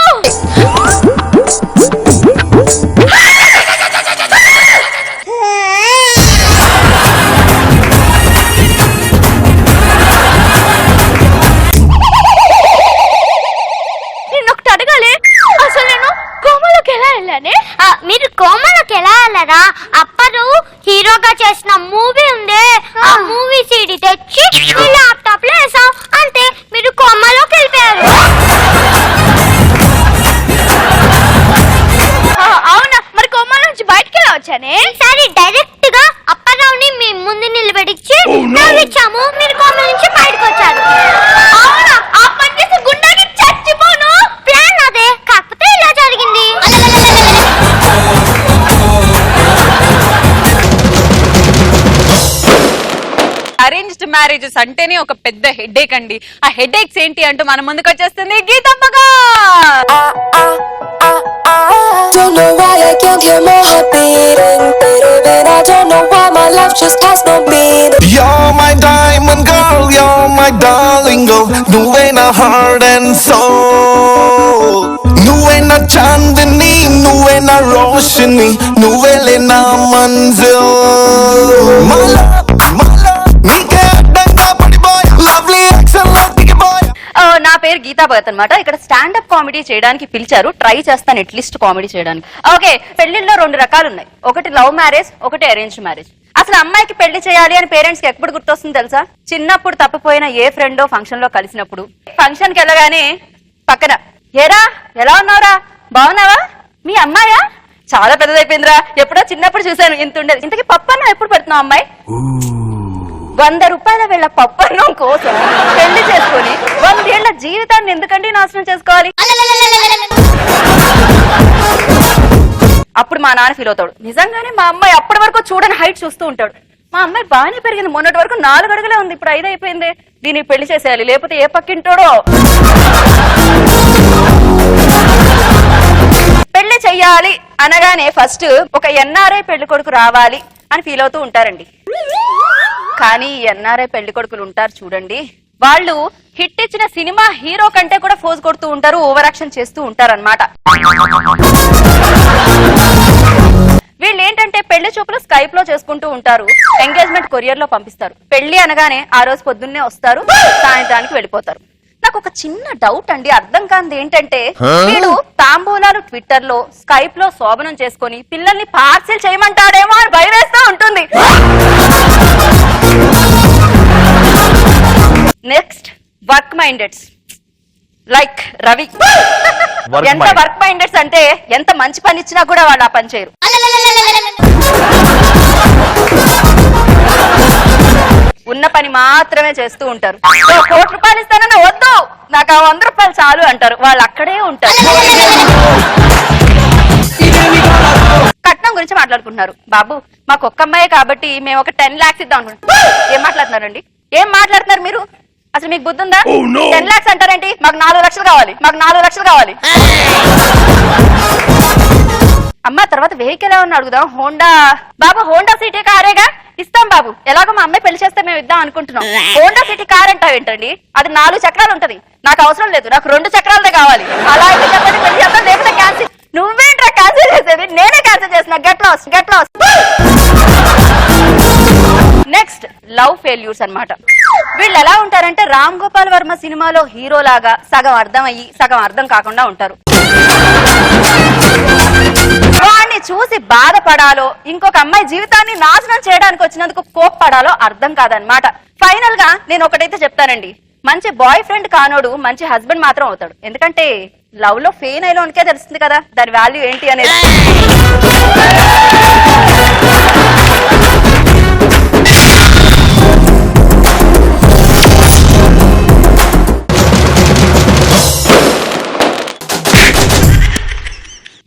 Speaker 11: నేనొకటి అడగాలి, అసలు నేను కోమలోకి ఎలా వెళ్ళానే? మీరు కోమలోకి ఎలా వెళ్ళరా? అప్పరు హీరోగా చేసిన మూవీ ఉందే, ఆ మూవీ సీడీ తెచ్చి మీ ల్యాప్టాప్ లో వేసాం, అంతే. మీరు కోమలోకి వెళ్ళిపోయారు. అవునా? మరి కోమలో నుంచి బయటకి ఎలా వచ్చానే? సరే, డైరెక్ట్ గా అప్పారావుని మీ ముందు నిలబెడిచి నవ్వించాము, మీరు కోమల నుంచి బయటకు వచ్చారు. అవునా? ఆ పని చేసి గుండెకి చచ్చిపోను. ప్లాన్ అదే, కాకపోతే ఇలా జరిగింది.
Speaker 3: అరేంజ్డ్ మ్యారేజెస్ అంటేనే ఒక పెద్ద హెడేక్ అండి. ఆ హెడేక్స్ ఏంటి అంటూ మన ముందుకు వచ్చేస్తుంది గీతమ్మగా.
Speaker 14: Don't know why I can't hear my heart beating, but I don't know why my life just has no meaning.
Speaker 12: You're my diamond girl, you're my darling girl. నువ్వే నా heart and soul. నువ్వే నా చాందిని, నువ్వే నా రోషిని, నువ్వేలే నా మంజిల్. My love, నీకే అడ్డంగా పడిపోయా, lovely excellent boy.
Speaker 1: నా పేరు గీతా భగత్ అనమాట. ఇక్కడ స్టాండప్ కామెడీ చేయడానికి పిలిచారు, ట్రై చేస్తాను అట్లీస్ట్ కామెడీ చేయడానికి. ఓకే, పెళ్లిల్లో 2 రకాలు ఉన్నాయి. ఒకటి లవ్ మ్యారేజ్, ఒకటి అరేంజ్ మ్యారేజ్. అసలు అమ్మాయికి పెళ్లి చేయాలి అని పేరెంట్స్ కి ఎప్పుడు గుర్తొస్తుంది తెలుసా? చిన్నప్పుడు తప్పిపోయిన ఏ ఫ్రెండో ఫంక్షన్ లో కలిసినప్పుడు. ఫంక్షన్ కి వెళ్ళగానే పక్కన, ఏరా ఎలా ఉన్నావురా, బాగున్నావా, మీ అమ్మాయా, చాలా పెద్దదైపోయిందిరా, ఎప్పుడో చిన్నప్పుడు చూశాను, ఇంత ఉండేది, ఇంతకీ పప్పన్నం ఎప్పుడు పెడుతున్నావు అమ్మాయి? 100 రూపాయల వీళ్ళ పప్పన్నం కోసం పెళ్లి చేసుకుని 100 ఏళ్ల జీవితాన్ని ఎందుకండి నాశనం చేసుకోవాలి? అప్పుడు మా నాన్న ఫీల్ అవుతాడు, నిజంగానే మా అమ్మాయి అప్పటి వరకు చూడని హైట్ చూస్తూ ఉంటాడు. మా అమ్మాయి బాగానే పెరిగింది, మొన్నటి వరకు 4 అడుగులే ఉంది, ఇప్పుడు 5 అయిపోయింది, దీనికి పెళ్లి చేసేయాలి, లేకపోతే ఏ పక్కింటోడో. పెళ్లి చెయ్యాలి అనగానే ఫస్ట్ ఒక ఎన్ఆర్ఐ పెళ్లి కొడుకు రావాలి అని ఫీల్ అవుతూ ఉంటారండి. కానీ ఎన్ఆర్ఐ పెళ్లి కొడుకులు ఉంటారు చూడండి, వాళ్ళు హిట్ ఇచ్చిన సినిమా హీరో కంటే కూడా ఫోజ్ కొడుతూ ఉంటారు, ఓవర్ యాక్షన్ చేస్తూ ఉంటారు అన్నమాట. వీళ్ళు ఏంటంటే పెళ్లి చూపులు స్కైప్ లో చేసుకుంటూ ఉంటారు, ఎంగేజ్మెంట్ కొరియర్ లో పంపిస్తారు. పెళ్లి అనగానే ఆ రోజు పొద్దున్నే వస్తారు, సాయంత్రానికి వెళ్ళిపోతారు. నాకు ఒక చిన్న డౌట్ అండి, అర్థం కానిది ఏంటంటే, వీడు తాంబూలాలు ట్విట్టర్ లో స్కైప్ లో శోభనం చేసుకుని పిల్లల్ని పార్సిల్ చేయమంటాడేమో అని భయం వేస్తూ ఉంటుంది. Next work minded like Ravi. ఎంత వర్క్ మైండెడ్స్ అంటే ఎంత మంచి పని ఇచ్చినా కూడా వాళ్ళు ఆ పని చేయరు. ఉన్న పని మాత్రమే చేస్తూ ఉంటారు. ₹1,00,00,000 ఇస్తానన్నా వద్దు, నాకు ఆ ₹100 చాలు అంటారు. వాళ్ళు అక్కడే ఉంటారు. కట్నం గురించి మాట్లాడుకుంటున్నారు. బాబు మాకు ఒక్క అమ్మాయి కాబట్టి మేము ఒక 10 lakhs ఇద్దాం అనుకుంటున్నాం. ఏం మాట్లాడుతున్నారండి? ఏం మాట్లాడుతున్నారు మీరు? అసలు మీకు బుద్ధి ఉందా? 10 lakhs అంటారేంటి? మాకు 4 లక్షలు కావాలి, మాకు 4 లక్షలు కావాలి. అమ్మ తర్వాత వెహికల్ ఏమన్నా అడుగుదాం. హోండా. బాబు హోండా సిటీ కారేగా, ఇస్తాం బాబు. ఎలాగో మా అమ్మాయి పెళ్లి చేస్తే మేము ఇద్దాం అనుకుంటున్నాం. హోండా సిటీ కార్ అంటావు ఏంటండి? అది 4 చక్రాలు ఉంటది. నాకు అవసరం లేదు, నాకు 2 చక్రాలదే కావాలి. అలా అయితే చెప్పండి, పెళ్లి చేస్తాం, లేకపోతే క్యాన్సిల్. నువ్వేంట్రా క్యాన్సిల్ చేసేది? నేనే క్యాన్సిల్ చేసిన. Get lost. Next love failures అన్నమాట. వీళ్ళు ఎలా ఉంటారంటే రామ్ గోపాల్ వర్మ సినిమాలో హీరో లాగా సగం అర్థం అయ్యి సగం అర్థం కాకుండా ఉంటారు. వాడిని చూసి బాధపడాలో ఇంకొక అమ్మాయి జీవితాన్ని నాశనం చేయడానికి వచ్చినందుకు కోప్పడాలో అర్థం కాదనమాట. ఫైనల్ గా నేను ఒకటైతే చెప్తానండి, మంచి బాయ్ ఫ్రెండ్ కానోడు మంచి హస్బెండ్ మాత్రం అవుతాడు. ఎందుకంటే లవ్ లో ఫెయిన్ అయిలోనికే తెలుస్తుంది కదా దాని వాల్యూ ఏంటి అనేది.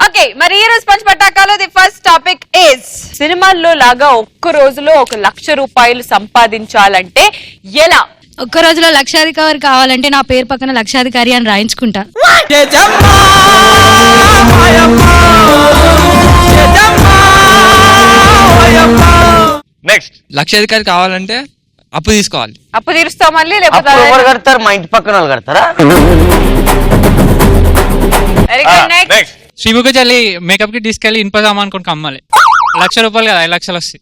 Speaker 3: ఓకే, మరి ఈ రోజు పంచ్ పటాకాలో ది ఫస్ట్ టాపిక్ ఇస్ సినిమాల్లో లాగా ఒక్క రోజులో ₹1,00,000 సంపాదించాలంటే ఎలా?
Speaker 8: ఒక్క రోజులో లక్షాధికారి కావాలంటే నా పేరు పక్కన లక్షాధికారి అని రాయించుకుంటా.
Speaker 13: నెక్స్ట్
Speaker 7: లక్షాధికారి కావాలంటే అప్పు తీసుకోవాలి.
Speaker 3: అప్పు తీరుస్తాం మళ్ళీ, లేకపోతే
Speaker 6: ఎవరు కడతారు? మా ఇంటి పక్కన వాళ్ళు కడతారా?
Speaker 3: Very good. నెక్స్ట్
Speaker 5: శ్రీముఖి చల్లి మేకప్ కి తీసుకెళ్లి ఇనుప సామాన్ కొనుక్కు అమ్మాలి. ₹1,00,000 కదా, 5 లక్షలు వస్తాయి.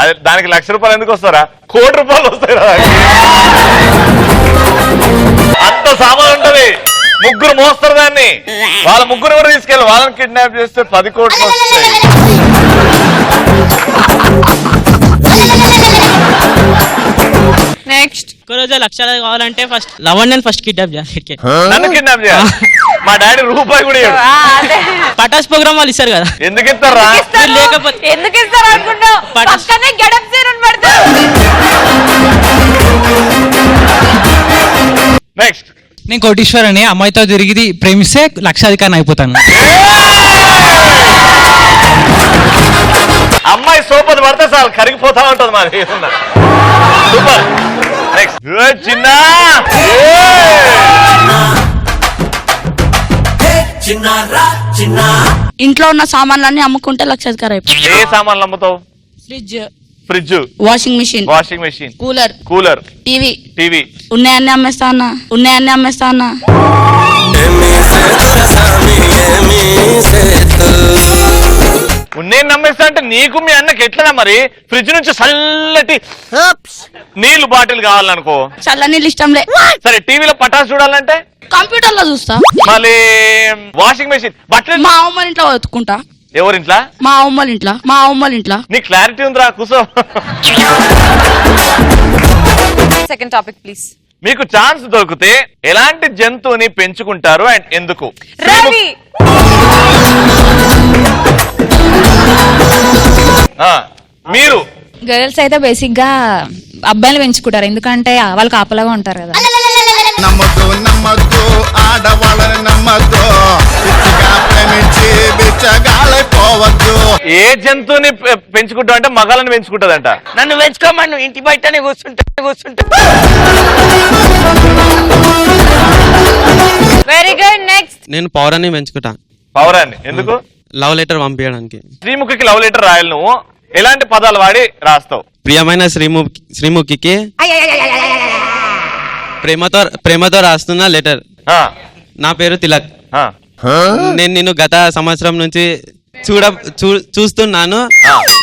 Speaker 13: అదే దానికి ₹1,00,000 ఎందుకు వస్తారా? ₹1,00,00,000 వస్తాయి కదా. అంత సామాన్ ఉంటది, ముగ్గురు మోస్తారు దాన్ని. వాళ్ళ ముగ్గురు కూడా తీసుకెళ్ళి వాళ్ళని కిడ్నాప్ చేస్తే 10 కోట్లు వస్తాయి.
Speaker 3: నెక్స్ట్
Speaker 2: ఒక్క రోజు ₹1,00,000 కావాలంటే ఫస్ట్ లవణ్యని ఫస్ట్ కిడ్నాప్ చేయాలి.
Speaker 13: నన్ను కిడ్నాప్ చేయాలి? మా డాడీ రూపాయి కూడా ఇవ్వడు.
Speaker 2: పటాస్ ప్రోగ్రామ్ వాళ్ళు ఇస్తారు కదా,
Speaker 13: ఎందుకు ఇస్తారా?
Speaker 2: లేకపోతే
Speaker 3: ఎందుకు ఇస్తారు అనుకుంటావు? పక్కనే గెటప్ సీన్ పెడతారు.
Speaker 13: నెక్స్ట్
Speaker 2: నేను కోటీశ్వరని అమ్మాయితో తిరిగి ప్రేమిస్తే లక్షాధికారిని అయిపోతాను.
Speaker 13: అమ్మాయి సోపది పడితే చాలు కరిగిపోతా ఉంటది మరి. సూపర్. నెక్స్ట్ చిన్న
Speaker 8: ఇంట్లో ఉన్న సామాన్లన్నీ అమ్ముకుంటే లక్షాధికారి అయిపోతాను.
Speaker 13: ఏ సామాన్లు అమ్ముతావు? Fridge,
Speaker 8: washing machine,
Speaker 13: cooler,
Speaker 8: TV ఉన్నాయన్నీ అమ్మేస్తా అన్నా.
Speaker 13: నేను నమ్మేస్తా అంటే నీకు మీ అన్నకి ఎట్లా మరి? ఫ్రిడ్జ్ నుంచి చల్లటి నీళ్లు బాటిల్ కావాలనుకో,
Speaker 8: చల్ల నీళ్ళు ఇష్టంలే.
Speaker 13: సరే టీవీలో పటాస్ చూడాలంటే
Speaker 8: కంప్యూటర్ లో చూస్తా.
Speaker 13: మళ్ళీ వాషింగ్ మెషిన్, బట్టలు
Speaker 8: మా అమ్మ ఇంట్లో వెతుకుంటా.
Speaker 13: ఎవరింట్లా?
Speaker 8: మా అమ్మల ఇంట్లో.
Speaker 13: నీ క్లారిటీ ఉందిరా, కూసో.
Speaker 3: Second topic please.
Speaker 13: మీకు ఛాన్స్ దొరికితే ఎలాంటి జంతువుని పెంచుకుంటారు అండ్ ఎందుకు?
Speaker 3: రవి.
Speaker 13: మీరు
Speaker 8: గర్ల్స్ అయితే బేసిక్ గా అబ్బాయిలు పెంచుకుంటారు, ఎందుకంటే వాళ్ళు కాపలాగా ఉంటారు కదా.
Speaker 12: నమ్మద్దు ఆడవాళ్ళని నమ్మద్దు, ప్రేమించి బిచ్చగాలైపోవద్దు.
Speaker 13: ఏ జంతువుని పెంచుకుంటావు అంటే మగాళ్ళని పెంచుకుంటదంట.
Speaker 6: నన్ను పెంచుకోమను, ఇంటి బయటనే కూర్చుంటా.
Speaker 3: Very good. నెక్స్ట్
Speaker 2: నేను పౌరాన్ని పెంచుకుంటా.
Speaker 13: పౌరాన్ని ఎందుకు?
Speaker 2: లవ్ లెటర్ పంపించడానికి.
Speaker 13: శ్రీముఖికి లవ్ లెటర్ రాయాలి. నువ్వు ఎలాంటి పదాలు వాడి రాస్తావు?
Speaker 2: ప్రియమైన శ్రీముఖికి ప్రేమతో రాస్తున్న లెటర్. నా పేరు తిలక్. నేను నిన్ను గత సంవత్సరం నుంచి చూస్తున్నాను,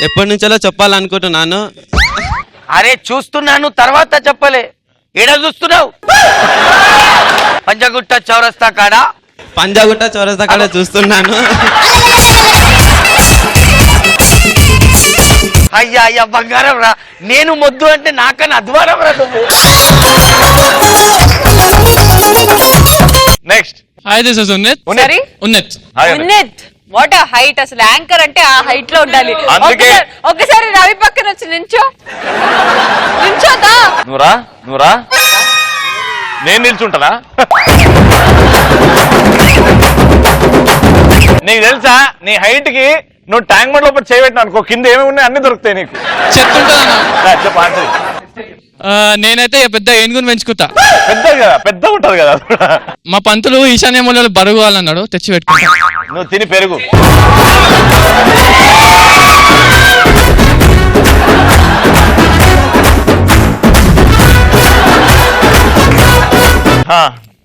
Speaker 2: ఎప్పటి నుంచో చెప్పాలనుకుంటున్నాను.
Speaker 6: అరే చూస్తున్నాను తర్వాత చెప్పలే. ఏడ చూస్తున్నావు? పంజగుట్ట చౌరస్తా కాడ చూస్తున్నాను. అయ్యా అయ్యా బంగారం రా, నేను మొద్దు అంటే నాకన్నా అధ్వారం రా నువ్వు.
Speaker 13: Next
Speaker 5: hi this is Unnat.
Speaker 3: సరే
Speaker 5: ఉన్నత్.
Speaker 3: ఉన్నత్ వాట్ ఆ హైట్, అసలు యాంకర్ అంటే ఆ హైట్ లో ఉండాలి.
Speaker 13: అందుకే
Speaker 3: ఒకసారి రవి పక్కన వచ్చి నించోదా.
Speaker 13: నువ్వురా నేను నిల్చుంటానా? నీకు తెలుసా నీ హైట్ కి నువ్వు ట్యాంక్ బండ్ లోపల చేయబెట్టినా అనుకో, కింద ఏమేమి ఉన్నాయి అన్ని దొరుకుతాయి నీకు.
Speaker 5: చెప్తుంటా. నేనైతే పెద్ద ఏనుగుని పెంచుకుంటా.
Speaker 13: పెద్ద ఉంటది కదా.
Speaker 5: మా పంతులు ఈశాన్య మూలలో బరుగు అన్నాడు, తెచ్చి పెట్టుకుంటా.
Speaker 13: నువ్వు తిని పెరుగు.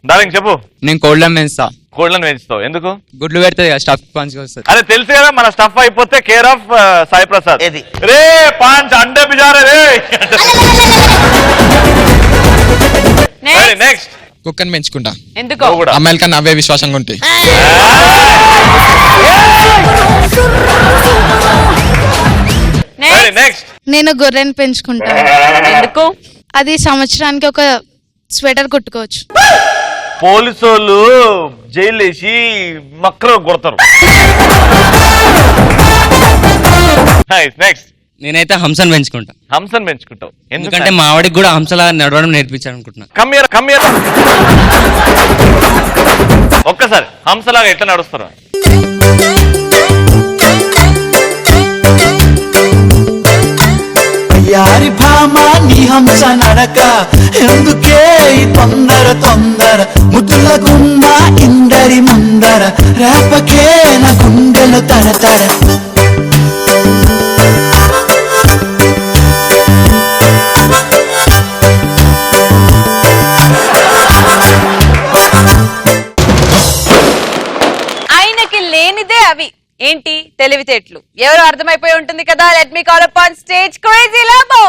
Speaker 13: డార్లింగ్ చెప్పు.
Speaker 7: నేను కోళ్ళని పెంచుతా.
Speaker 13: కోళ్ళని పెంచుతావు ఎందుకు?
Speaker 7: గుడ్లు పెడుతుంది కదా, స్టఫ్ పంచ్ వస్తుంది.
Speaker 13: అరే తెలుసు కదా, మన స్టఫ్ అయిపోతే కేర్ ఆఫ్ సాయి ప్రసాద్. రే పాంచ్ అండే బిజారే రే. నెక్స్ట్
Speaker 5: కుక్కని పెంచుకుంటా.
Speaker 3: ఎందుకు?
Speaker 5: అమ్మాయిల కన్నా అవే విశ్వాసంగా ఉంటాయి.
Speaker 13: నెక్స్ట్
Speaker 8: నేను గొర్రెని పెంచుకుంటాను.
Speaker 3: ఎందుకు?
Speaker 8: అది సంవత్సరానికి ఒక స్వెటర్ కుట్టుకోవచ్చు.
Speaker 13: పోలీసు వాళ్ళు జైలు వేసి మక్కర కొడతారు. నెక్స్ట్
Speaker 10: నేనైతే హంసను పెంచుకుంటా.
Speaker 13: హంసను పెంచుకుంటావు
Speaker 10: ఎందుకంటే మా వాడికి కూడా హంసలా నడవడం నేర్పించాలనుకుంటున్నా.
Speaker 13: కమ్మియరా ఒక్కసారి హంసలాగా ఎట్లా నడుస్తారు?
Speaker 12: యారి భామా నీ హంస నడక ఎందుకే తొందర ముద్దుల గుమ్మ ఇందరి ముందర రేపకే నా గుండెలు తడతడ.
Speaker 3: ఆయనకి లేనిదే అవి ఏంటి తెలివితేటలు. ఎవరు అర్థమైపోయి ఉంటుంది కదా. Let me call up on stage crazy లాబో.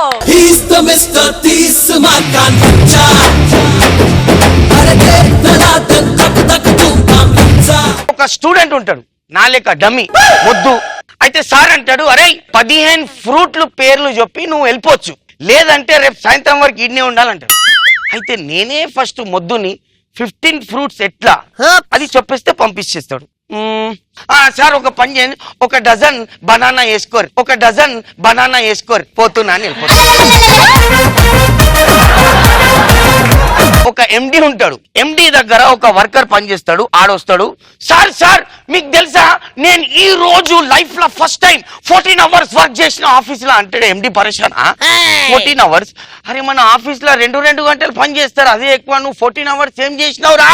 Speaker 6: ఒక స్టూడెంట్ ఉంటాడు నా లెక్క డమ్మి వద్దు అయితే సార్ అంటాడు, అరే 15 ఫ్రూట్లు పేర్లు చెప్పి నువ్వు వెళ్ళిపోవచ్చు, లేదంటే రేపు సాయంత్రం వరకు ఇడ్నే ఉండాలంటాడు. అయితే నేనే ఫస్ట్ మొద్దుని 15 ఫ్రూట్స్ ఎట్లా అది చెప్పేస్తే పంపించేస్తాడు. సార్ ఒక పని చేయండి, ఒక డజన్ బనానా వేసుకోరు పోతున్నా అని వెళ్ళిపోతాడు. ఒక ఎండి ఉంటాడు, ఎండి దగ్గర ఒక వర్కర్ పనిచేస్తాడు, ఆడొస్తాడు, సార్ మీకు తెలుసా నేను ఈ రోజు లైఫ్ లో ఫస్ట్ టైం 14 అవర్స్ వర్క్ చేసిన ఆఫీస్ లో అంటాడు. ఎండి పరేషాన్, 14 అవర్స్? అరే మన ఆఫీస్ లో 2 గంటలు పని చేస్తారు, అదే ఎక్కువ, నువ్వు 14 అవర్స్ ఏం చేసినావురా?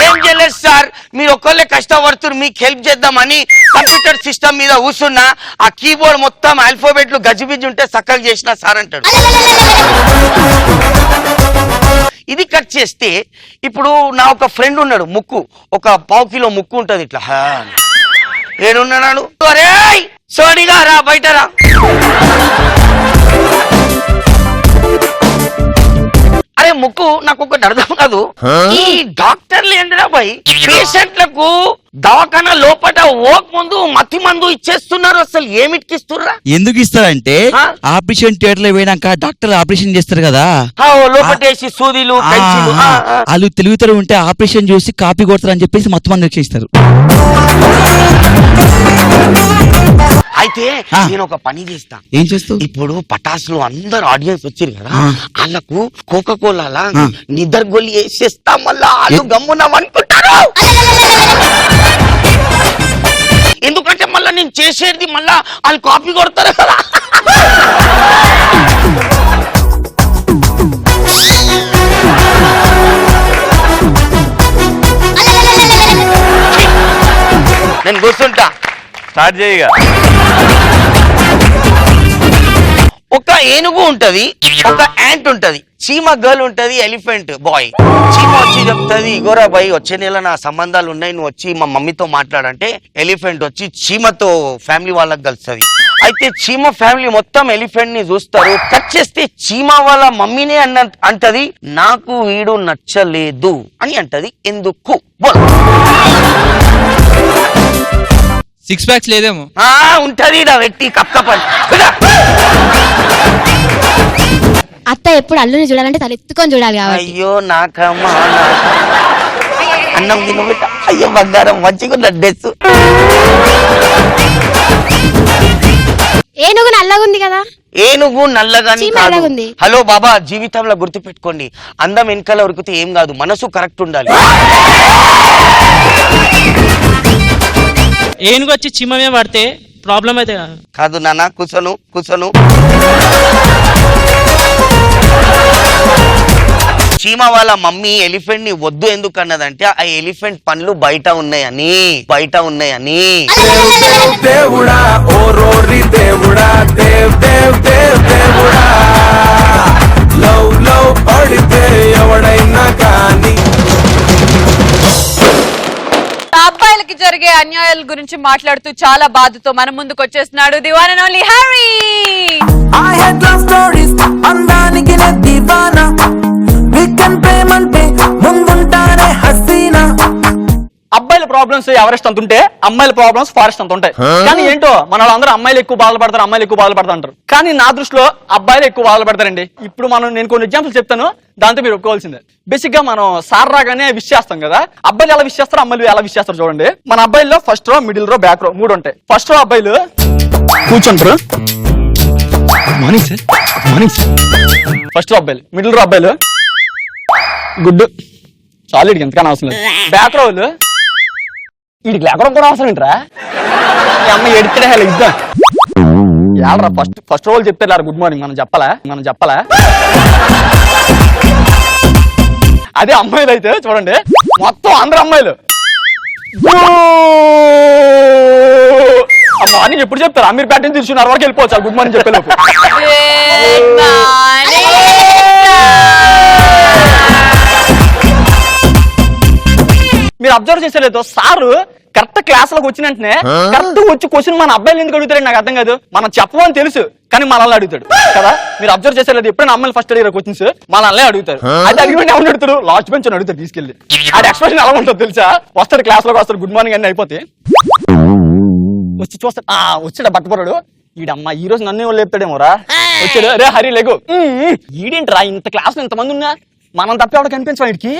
Speaker 6: ఏం చేయలేదు సార్, మీరు ఒక్కళ్ళే కష్టపడుతున్నారు, మీకు హెల్ప్ చేద్దామని కంప్యూటర్ సిస్టమ్ మీద కూర్చున్నా, ఆ కీబోర్డ్ మొత్తం ఆల్ఫాబెట్లు గజిబిజి ఉంటే చక్కగా చేసిన సార్ అంటాడు. ఇది కట్ చేస్తే ఇప్పుడు నా ఒక ఫ్రెండ్ ఉన్నాడు, ముక్కు ఒక 1/2 కిలో ముక్కు ఉంటది ఇట్లా. ఏడున్నాడు, అరే సోడిగా రా బయట రా. అరే ముక్కు నాకు ఒకటి అర్థం కాదు, ఈ డాక్టర్లు ఏంద్రా బాయ్ పేషెంట్లకు దవాఖానా లోపల ఓక ముందు మత్తి మందు ఇచ్చేస్తున్నారు, అసలు ఏమిటికిస్తుర్రా?
Speaker 10: ఎందుకు ఇస్తారంటే ఆపరేషన్ థియేటర్ లో పోయినాక డాక్టర్ ఆపరేషన్ చేస్తారు కదా,
Speaker 6: లోపటేసి సూదిలు
Speaker 10: వాళ్ళు తెలుగుతారు ఉంటే ఆపరేషన్ చూసి కాపీ కొడతారు అని చెప్పేసి మొత్తం మంది ఇస్తారు.
Speaker 6: అయితే నేను ఒక పని చేస్తా.
Speaker 10: ఏం చేస్తావు?
Speaker 6: ఇప్పుడు పటాసులు అందరు ఆడియన్స్ వచ్చారు కదా, వాళ్ళకు కోకా కోలా నిద్ర గొల్లి వేసేస్తా, మళ్ళా వాళ్ళు గమ్మున్నాం అనుకుంటారు. ఎందుకంటే మళ్ళా నేను చేసేది మళ్ళా వాళ్ళు కాపీ కొడతారు కదా. నేను కూర్చుంటా,
Speaker 13: స్టార్ట్ చేయగా.
Speaker 6: ఒక ఏనుగు ఉంటది, ఒక యాంట్ ఉంటది, చీమ గర్ల్ ఉంటది, ఎలిఫెంట్ బాయ్. చీమ వచ్చి చెప్తుంది, ఇగోరా బాయ్ వచ్చే నెల నా సంబంధాలు ఉన్నాయి, నువ్వు వచ్చి మా మమ్మీతో మాట్లాడంటే ఎలిఫెంట్ వచ్చి చీమతో ఫ్యామిలీ వాళ్ళకి కలుస్తుంది. అయితే చీమ ఫ్యామిలీ మొత్తం ఎలిఫెంట్ ని చూస్తారు. కట్ చేస్తే చీమ వాళ్ళ మమ్మీనే అంటది, నాకు వీడు నచ్చలేదు అని అంటది. ఎందుకు?
Speaker 7: సిక్స్ ప్యాక్స్ లేదేమో.
Speaker 6: ఉంటది వెట్టి కప్పని.
Speaker 11: అత్త ఎప్పుడు అల్లుని చూడాలంటే తల ఎత్తుకొని చూడాలి కాబట్టి.
Speaker 6: అయ్యో నాకమ్మా అన్నం తినబెట్ట. అయ్యో బంగారం మంచిగా డ్రెస్.
Speaker 11: ఏనుగు నల్లగుంది కదా.
Speaker 6: ఏనుగు నల్లగాని
Speaker 11: చీమ
Speaker 6: కాదు.
Speaker 11: నల్లగుంది.
Speaker 6: హలో బాబా, జీవితంలో గుర్తు పెట్టుకోండి, అందం వెనకాల ఉరికితే ఏం కాదు, మనసు కరెక్ట్ ఉండాలి.
Speaker 2: ఏనుగు వచ్చి చీమ మీద పడితే ప్రాబ్లం అయితే
Speaker 6: కాదు నాన్న, కూర్చోను. చీమ వాళ్ళ మమ్మీ ఎలిఫెంట్ ని వద్దు ఎందుకు అన్నదంటే ఆ ఎలిఫెంట్ పండ్లు బయట ఉన్నాయని.
Speaker 12: దేవుడా ఓ రోరి దేవుడా, దేవ్ దేవ్ దేవ్ దేవుడా, లవ్ లవ్ పడితే ఎవడైనా కానీ.
Speaker 3: అబ్బాయిలకి జరిగే అన్యాయాల గురించి మాట్లాడుతూ చాలా బాధతో మన ముందుకు వచ్చేస్తున్నాడు the one and only Harry.
Speaker 12: I had love stories, అందానికి దివానా, వీకెండ్ ప్రేమంటే ముందుంటానే హసీనా.
Speaker 2: అబ్బాయిల ప్రాబ్లమ్స్ ఎవరెస్ట్ అంత ఉంటే అమ్మాయిల ప్రాబ్లమ్స్ ఫారెస్ట్ అంత ఉంటాయి. కానీ ఏంటో మన వాళ్ళందరూ అమ్మాయిలు ఎక్కువ బాధపడతారు అంటారు. కానీ నా దృష్టిలో అబ్బాయిలు ఎక్కువ బాధపడతారండి. ఇప్పుడు నేను కొన్ని ఎగ్జాంపుల్స్ చెప్తాను, దాంతో మీరు ఒప్పుకోవాల్సిందే. బేసిక్ గా మనం సార్ రాగానే విష్ చేస్తాం కదా, అబ్బాయిలు ఎలా విష్ చేస్తారు, అమ్మాయిలు ఎలా విష్ చేస్తారు చూడండి. మన అబ్బాయిల్లో ఫస్ట్ రో, మిడిల్ రో, బ్యాక్ రో 3 ఉంటాయి. ఫస్ట్ రో అబ్బాయిలు కూర్చుంటారు, ఫస్ట్ రో అబ్బాయిలు. మిడిల్ రో అబ్బాయిలు గుడ్ సాలిడ్, ఎంతకన్నా అవసరం లేదు. బ్యాక్ రోలు వీడికి లేకుండా కూడా అవసరం ఏంట్రా, ఈ అమ్మాయి ఎడితే ఇద్దాం ఏడరా. ఫస్ట్ రోల్ చెప్తే గుడ్ మార్నింగ్ మనం చెప్పాలా. అదే అమ్మాయిలు అయితే చూడండి, మొత్తం అందరు అమ్మాయిలు మార్నింగ్ ఎప్పుడు చెప్తారు, అమీర్ ప్యాటర్న్ తీసుకున్నారు వరకు వెళ్ళిపోవచ్చు గుడ్ మార్నింగ్ చెప్పేలోపు. మీరు అబ్జర్వ్ చేసేలేదు, సారు కరెక్ట్ క్లాస్ లోకి వచ్చిన వెంటనే కరెక్ట్ వచ్చి క్వశ్చన్ మన అబ్బాయిలు ఎందుకు అడుగుతాడు నాకు అర్థం కాదు. మనం చెప్పమని తెలుసు కానీ మనల్ని అడుగుతాడు కదా. మీరు అబ్జర్వ్ చేసేలేదు, ఎప్పుడైనా అమ్మాయిలు ఫస్ట్ అడిగిన క్వశ్చన్స్ మనల్ని అడుగుతారు. అది అగ్రిమెంట్ ఎవరు అడుగుతారు, లాస్ట్ బెంచ్ అని అడుగుతారు తీసుకెళ్ళి. అది ఎక్స్ప్రెషన్ ఎలా ఉంటుంది తెలుసా, వస్తాడు క్లాస్ లోకి వస్తాడు, గుడ్ మార్నింగ్ అన్ని అయిపోతే వచ్చి చూస్తాడు, వచ్చాడు బట్టపడాడు, ఈడమ్మా ఈ రోజు నన్ను వాళ్ళు లేపుతాడేమోరా. వచ్చాడు, రే హరి లేగు, ఈడేంట్రా ఇంత క్లాస్ లో ఇంతమంది ఉన్నా మనం తప్ప ఎవడ కనిపించా వీడికి.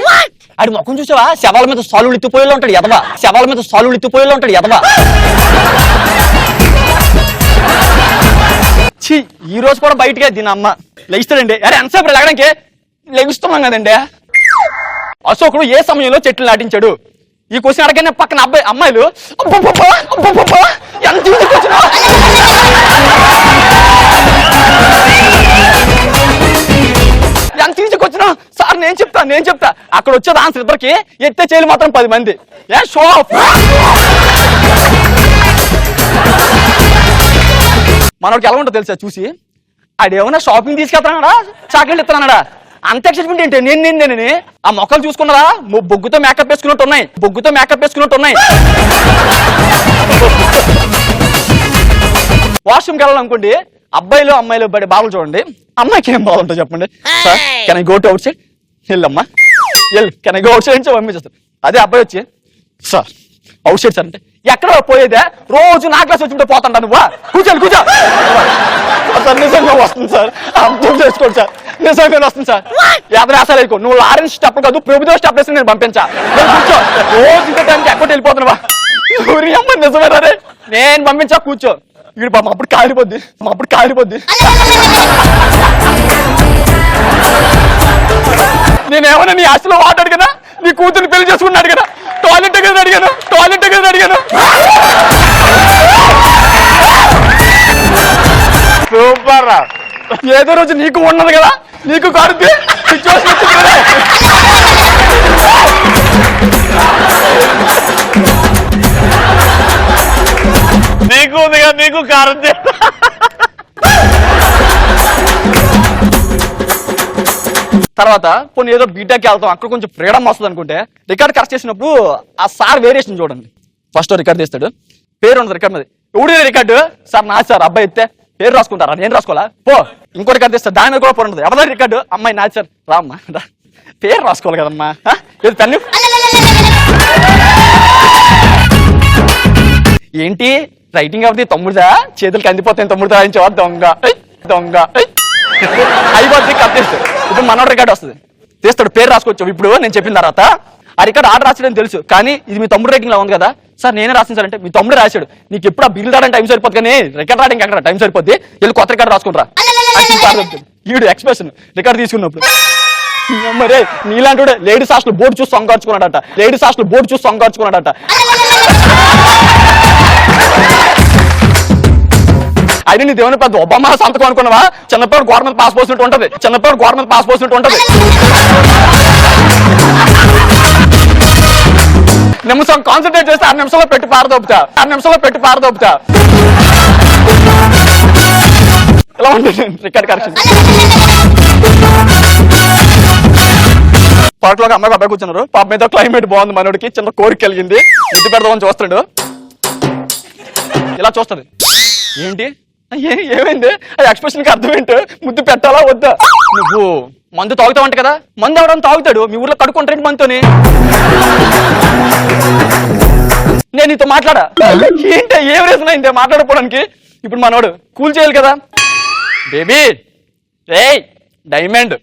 Speaker 2: ఆడి ముఖం చూసావా, శవాల మీద సాలులు ఎత్తిపోయేలో ఉంటాడు ఎదవా. ఈ రోజు కూడా బయటకే దీని అమ్మ లెగిస్తాడండి. అరే ఎంతసేపు లేగడానికి లెగుస్తున్నాం కదండి. అశోకుడు ఏ సమయంలో చెట్లు నాటించాడు? ఈ క్వశ్చన్ అడగనే పక్కన అమ్మాయిలు ఎంత తీసుకొచ్చినా సార్ నేను చెప్తా అక్కడ వచ్చేది ఆన్సర్ ఇద్దరికి, ఎత్తే చేయలు మాత్రం 10 మంది. ఏ షో ఆఫ్. మనోడికి ఎలా ఉంటుందో తెలుసా చూసి, ఆడేమన్నా షాపింగ్ తీసుకెళ్తాడా, చాక్లెట్ ఇస్తానడా, అంత ఎక్సైట్మెంట్ ఏంటి నేనని. ఆ మొక్కలు చూసుకున్నారా, బొగ్గుతో మేకప్ వేసుకున్నట్టు ఉన్నాయి. వాష్రూమ్కి వెళ్ళాలనుకోండి, అబ్బాయిలు అమ్మాయిలు బడి బాగులు చూడండి, అమ్మాయికి ఏం బాగుంటుంది చెప్పండి. Sir can I go to outside, వెళ్ళమ్మా can I go outside నుంచి పంపించేస్తారు. అదే అబ్బాయి వచ్చి సార్ అవుట్ సైడ్ సార్ అంటే, ఎక్కడ పోయేదే, రోజు నా క్లాస్ వచ్చి పోతాంటా నువ్వా, కూర్చో సార్ నిజంగా వస్తుంది సార్, అర్థం చేసుకోండి సార్, నిజంగా వస్తుంది సార్. యాదరాసాలు అయిపో, నువ్వు లారెన్స్ స్టెప్ కాదు ప్రభుత్వ స్టెప్ వేసి నేను పంపించా. కూర్చో, రోజు ఇంత టైంకి ఎక్కడ వెళ్ళిపోతున్నావా, అమ్మ నిజమేనా, నేను పంపించా కూర్చో. వీడు పాపం అప్పుడు కాలిపోద్ది. నేనేమన్నా నీ ఆశలో వాడాడు కదా, నీ కూతుర్ని పెళ్లి చేసుకున్నాడు కదా, టాయిలెట్ కదా అడిగాను. సూపర్ రా, ఏదో రోజు నీకు ఉన్నది కదా, నీకు కారుద్ది సిచ్యువేషన్ వచ్చింది.
Speaker 13: నీకు ఉంది కదా, నీకు కారుద్ది.
Speaker 2: తర్వాత కొన్ని ఏదో బీటెక్కి వెళ్తాం, అక్కడ కొంచెం ఫ్రీడమ్ వస్తుంది అనుకుంటే, రికార్డ్ కరెక్ట్ చేసినప్పుడు ఆ సార్ వేరియేషన్ చూడండి. ఫస్ట్ రికార్డ్ తీస్తాడు, పేరు ఉండదు రికార్డ్ మీద. ఎవడు రికార్డు సార్ నా సార్, అబ్బాయి ఇస్తే పేరు రాసుకుంటారా, నేను రాసుకోవాలా పో. ఇంకో రికార్డ్ తీస్తాడు, దాని మీద కూడా పేరు ఉండదు. ఎవరి రికార్డు, అమ్మాయి నా సార్, రామ్మా పేరు రాసుకోవాలి కదమ్మా, ఏది పెన్ను. ఏంటి రైటింగ్ అవుతుంది తమ్ముడుదా, చేతులకి అందిపోతాయి తమ్ముడుదా అని చెప్ప దొంగ దొంగ అయిపోద్ది కట్ చేస్తాడు. ఇప్పుడు మనోడు రికార్డ్ వస్తుంది, తీస్తాడు, పేరు రాసుకోవచ్చు. ఇప్పుడు నేను చెప్పిన తర్వాత ఆ రికార్డ్ ఆర్డర్ రాసాడని తెలుసు, కానీ ఇది మీ తమ్ముడు రైటింగ్ లో ఉంది కదా సార్ నేనే రాసింది సార్ అంటే, మీ తమ్ముడు రాశాడు, నీకు ఎప్పుడు ఆ బిల్ రాయడానికి టైం సరిపోతుంది కానీ రికార్డ్ రాయడానికి అక్కడ టైం సరిపోద్ది, వెళ్ళి కొత్త రికార్డ్ రాసుకుంటారా. ఈడు ఎక్స్ప్రెషన్ రికార్డ్ తీసుకున్నప్పుడు మరే నీలాంటి లేడీస్ హాస్టల్ బోర్డు చూసి సొంగార్చుకున్నాడట, లేడీస్ హాస్టల్ బోర్డు చూసి సొంగార్చుకున్నాడట. అయినా నీ దేవుని పెద్ద ఒబామా సంతకం అనుకున్నావా? చిన్నపిల్లడు గవర్నమెంట్ పాస్ పోసినట్టు ఉంటది, చిన్నపిల్లడు గవర్నమెంట్ పాస్ పోసినట్టు ఉంటది. నిమిషం కాన్సన్ట్రేట్ చేస్తే 6 నిమిషాల్లో పెట్టి పారదోపుతా, 6 నిమిషాల్లో పెట్టి పారదోపుతా. ఇలా ఉంటుంది రికార్డ్ కరెక్షన్. పార్క్ లో అమ్మాయి అబ్బాయి కూర్చున్నారు, పాప మీద క్లైమేట్ బాగుంది, మనోడికి చిన్న కోరిక కలిగింది, ముద్దు పెడదామని చూస్తాడు. ఇలా చూస్తుంది, ఏంటి ఏమైంది ఆ ఎక్స్ప్రెషన్ కి అర్థం ఏంటి, ముద్దు పెట్టాలా వద్దా? నువ్వు మందు తాగుతావంట కదా, మందు అవడం తాగుతాడు, మీ ఊర్లో కడుక్కుంటాడు మనతోని. నేను నీతో మాట్లాడా, ఏంటి ఏం రీజన్ అయింది మాట్లాడుకోవడానికి? ఇప్పుడు మనోడు కూల్ చేయాలి కదా, బేబీ రే డైమండ్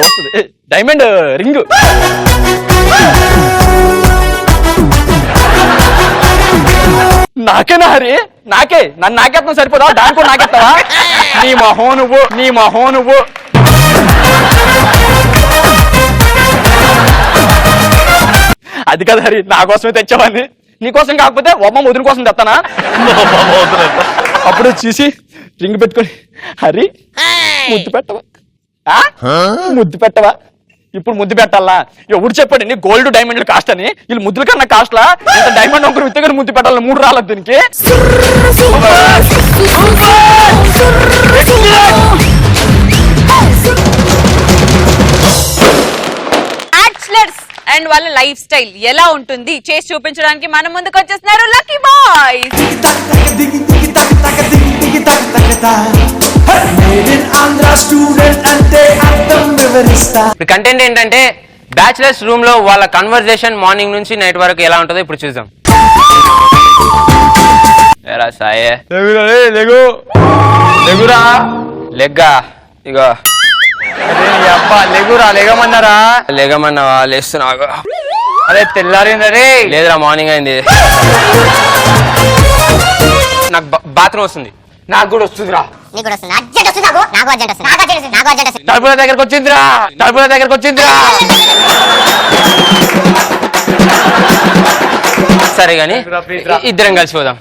Speaker 2: వస్తుంది, డైమండ్ రింగ్ నాకేనా హరి, నాకే నన్ను నాకేస్తాం సరిపోదా, దాని కూడా నాకేస్తావా? నీ మొహం నువ్వు, నీ మొహం నువ్వు. అది కదా హరి, నా కోసమే తెచ్చావని, నీకోసం కాకపోతే ఒమ్మ ముదురు కోసం తెస్తానా? అప్పుడు చూసి రింగ్ పెట్టుకొని హరి ముద్దు పెట్టవా, ముద్దు పెట్టవా? ఇప్పుడు ముద్దు పెట్టాలా? ఎవడు చెప్పాడు నీ గోల్డ్ డైమండ్లు కాస్ట్ అని? వీళ్ళు ముద్దుల కన్నా కాస్ట్లా? ఇంత డైమండ్ ఒకరు విత్తగా ముద్దు పెట్టాలి, 3 రాలేదు దీనికి.
Speaker 3: అండ్ వాళ్ళ లైఫ్ స్టైల్ ఎలా ఉంటుంది చేసి చూపించడానికి మన ముందుకు వచ్చేస్తున్నారు లక్కీ బాయ్స్.
Speaker 6: కంటెంట్ ఏంటంటే బ్యాచిలర్స్ రూమ్ లో వాళ్ళ కన్వర్జేషన్ మార్నింగ్ నుంచి నైట్ వరకు ఎలా ఉంటుందో ఇప్పుడు చూద్దాం. సాయే లెగురా, లెగ్గా ఇగో అబ్బా లెగురా, లెగమన్నారా? లెగమన్నావా? లేస్తున్నావా? అరే తెల్లారిందరే. లేదురా మార్నింగ్ అయింది. నాకు బాత్రూమ్ వస్తుంది. నాకు కూడా వస్తుందిరా. తలుపుల దగ్గరకు వచ్చిందిరా, తలుపుల దగ్గరకు వచ్చిందిరా. సరే గాని ఇద్దరం కలిసి పోదాం,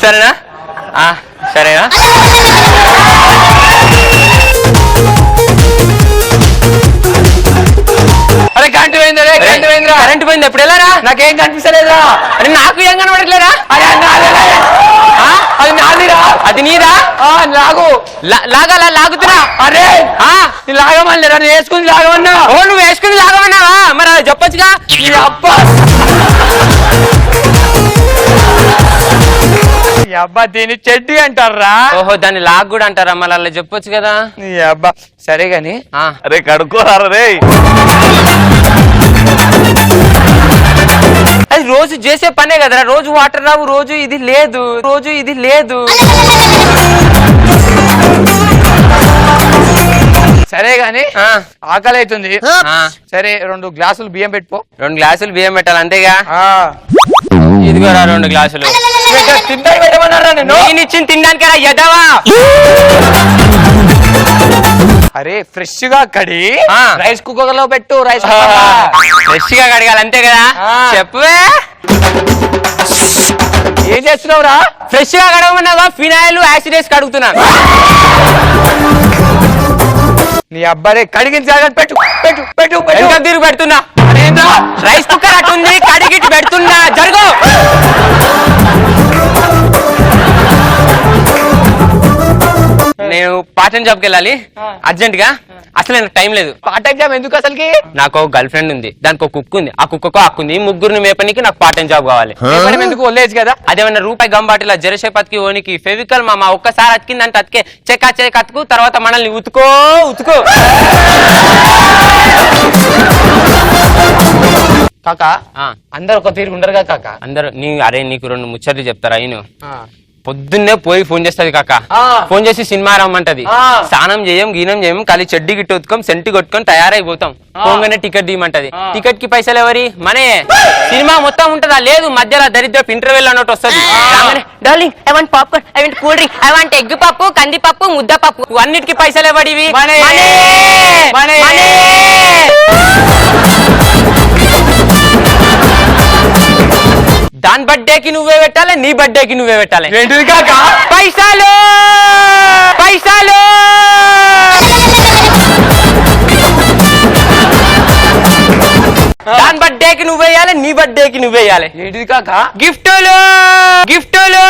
Speaker 6: సరేనా? సరేనా? అరే కరెంట్ పోయింది, కరెంట్ పోయింది. ఎప్పుడు వెళ్ళారా? నాకేం కనిపిస్తలేదురా. అరే నాకు ఏం కనబడట్లేరా? అది నాదిరా. అది నీరా? లాగు లాగాలా? లాగుతురా. అరే లాగమని నేను వేసుకుని లాగమన్నా. ఓ నువ్వు వేసుకుని లాగమన్నావా? మరి అది చెప్పొచ్చుగా. అబ్బా అబ్బా దీన్ని చెడ్డి అంటారా? ఓహో దాన్ని లాగ్ కూడా అంటారా? మళ్ళీ అలా చెప్పొచ్చు కదా. అబ్బా సరే గాని
Speaker 13: అరే కడుక్కోరారా రే.
Speaker 6: అది రోజు చేసే పనే కదరా, రోజు వాటర్ రావు, రోజు ఇది లేదు, రోజు ఇది లేదు.
Speaker 2: సరే గాని ఆకలి అవుతుంది, సరే 2 గ్లాసులు బియ్యం పెట్టుకో.
Speaker 6: 2 గ్లాసులు బియ్యం పెట్టాలి అంతేగా? ఇదిగోరా 2 గ్లాసులు.
Speaker 2: తింటాయి పెట్టమన్నారా?
Speaker 6: నేను ఇచ్చిన తినడానికి ఎదవా.
Speaker 2: అరే ఫ్రెష్ గా కడి రైస్ కుక్కర్ లో పెట్టు. రైస్
Speaker 6: ఫ్రెష్ గా కడగాలి అంతే కదా? చెప్పవే
Speaker 2: ఏం చేస్తున్నావురా?
Speaker 6: ఫ్రెష్ గా కడగమన్నావా? ఫినాయిల్ యాసిడ్ వేసి కడుగుతున్నాను.
Speaker 2: నీ అబ్బాయి కడిగిన జాగ్రత్త పెట్టు పెట్టు పెట్టు పెట్టు.
Speaker 6: తిరిగి పెడుతున్నా. రైస్ కుక్కర్ అటుంది, కడిగిట్టు పెడుతున్నా. జరుగు. నేను పార్ట్ టైం జాబ్కి వెళ్ళాలి అర్జెంట్ గా. అసలు నాకు టైం లేదు.
Speaker 2: పార్ట్ టైం జాబ్ ఎందుకు అసలుకి?
Speaker 6: నాకు గర్ల్ ఫ్రెండ్ ఉంది, దానికి ఒక కుక్ ఉంది, ఆ కుక్కకు అక్కుంది. ముగ్గురిని మేపనికి నాకు పార్ట్ టైం జాబ్ కావాలి.
Speaker 2: ఎందుకు వదిలేజ్ కదా?
Speaker 6: అదేమన్నా రూపాయి గంబాటిలా జరసేపతికి ఓనికి ఫెవికల్ మామ ఒక్కసారి అతికిందంటే అతికే చెక్క చెక్క అతుకు, తర్వాత మనల్ని ఉతుకో ఉతుకో. కాక అందరు ఒక తీరు ఉండరుగా కాక అందరు అరే నీకు 2 ముచ్చట్లు చెప్తారా ఈయన పొద్దున్నే పోయి ఫోన్ చేస్తుంది కాక ఫోన్ చేసి సినిమా రమ్మంటది స్నానం చేయం గీనం చేయం ఖాళీ చెడ్డి గిట్టు ఉతుకం సెంటి కొట్టుకొని తయారైపోతాం పోగానే టికెట్ తీయమంటది టికెట్ కి పైసలు ఎవరి మనే సినిమా మొత్తం ఉంటదా లేదు మధ్యలో దరిద్ర ఇంటర్వెల్ అన్నట్టు వస్తుంది darling I want popcorn I want cool drink I want egg పప్పు కందిపప్పు ముద్దపప్పు అన్నిటికీ పైసలు ఎవడివి దాని బర్త్డేకి నువ్వే పెట్టాలి నీ బర్త్డేకి నువ్వే పెట్టాలి పైసలు పైసలు దాని బర్త్డేకి నువ్వేయాలి నీ బర్త్డేకి నువ్వేయాలి ఏంటిది కాక గిఫ్టులు గిఫ్టులు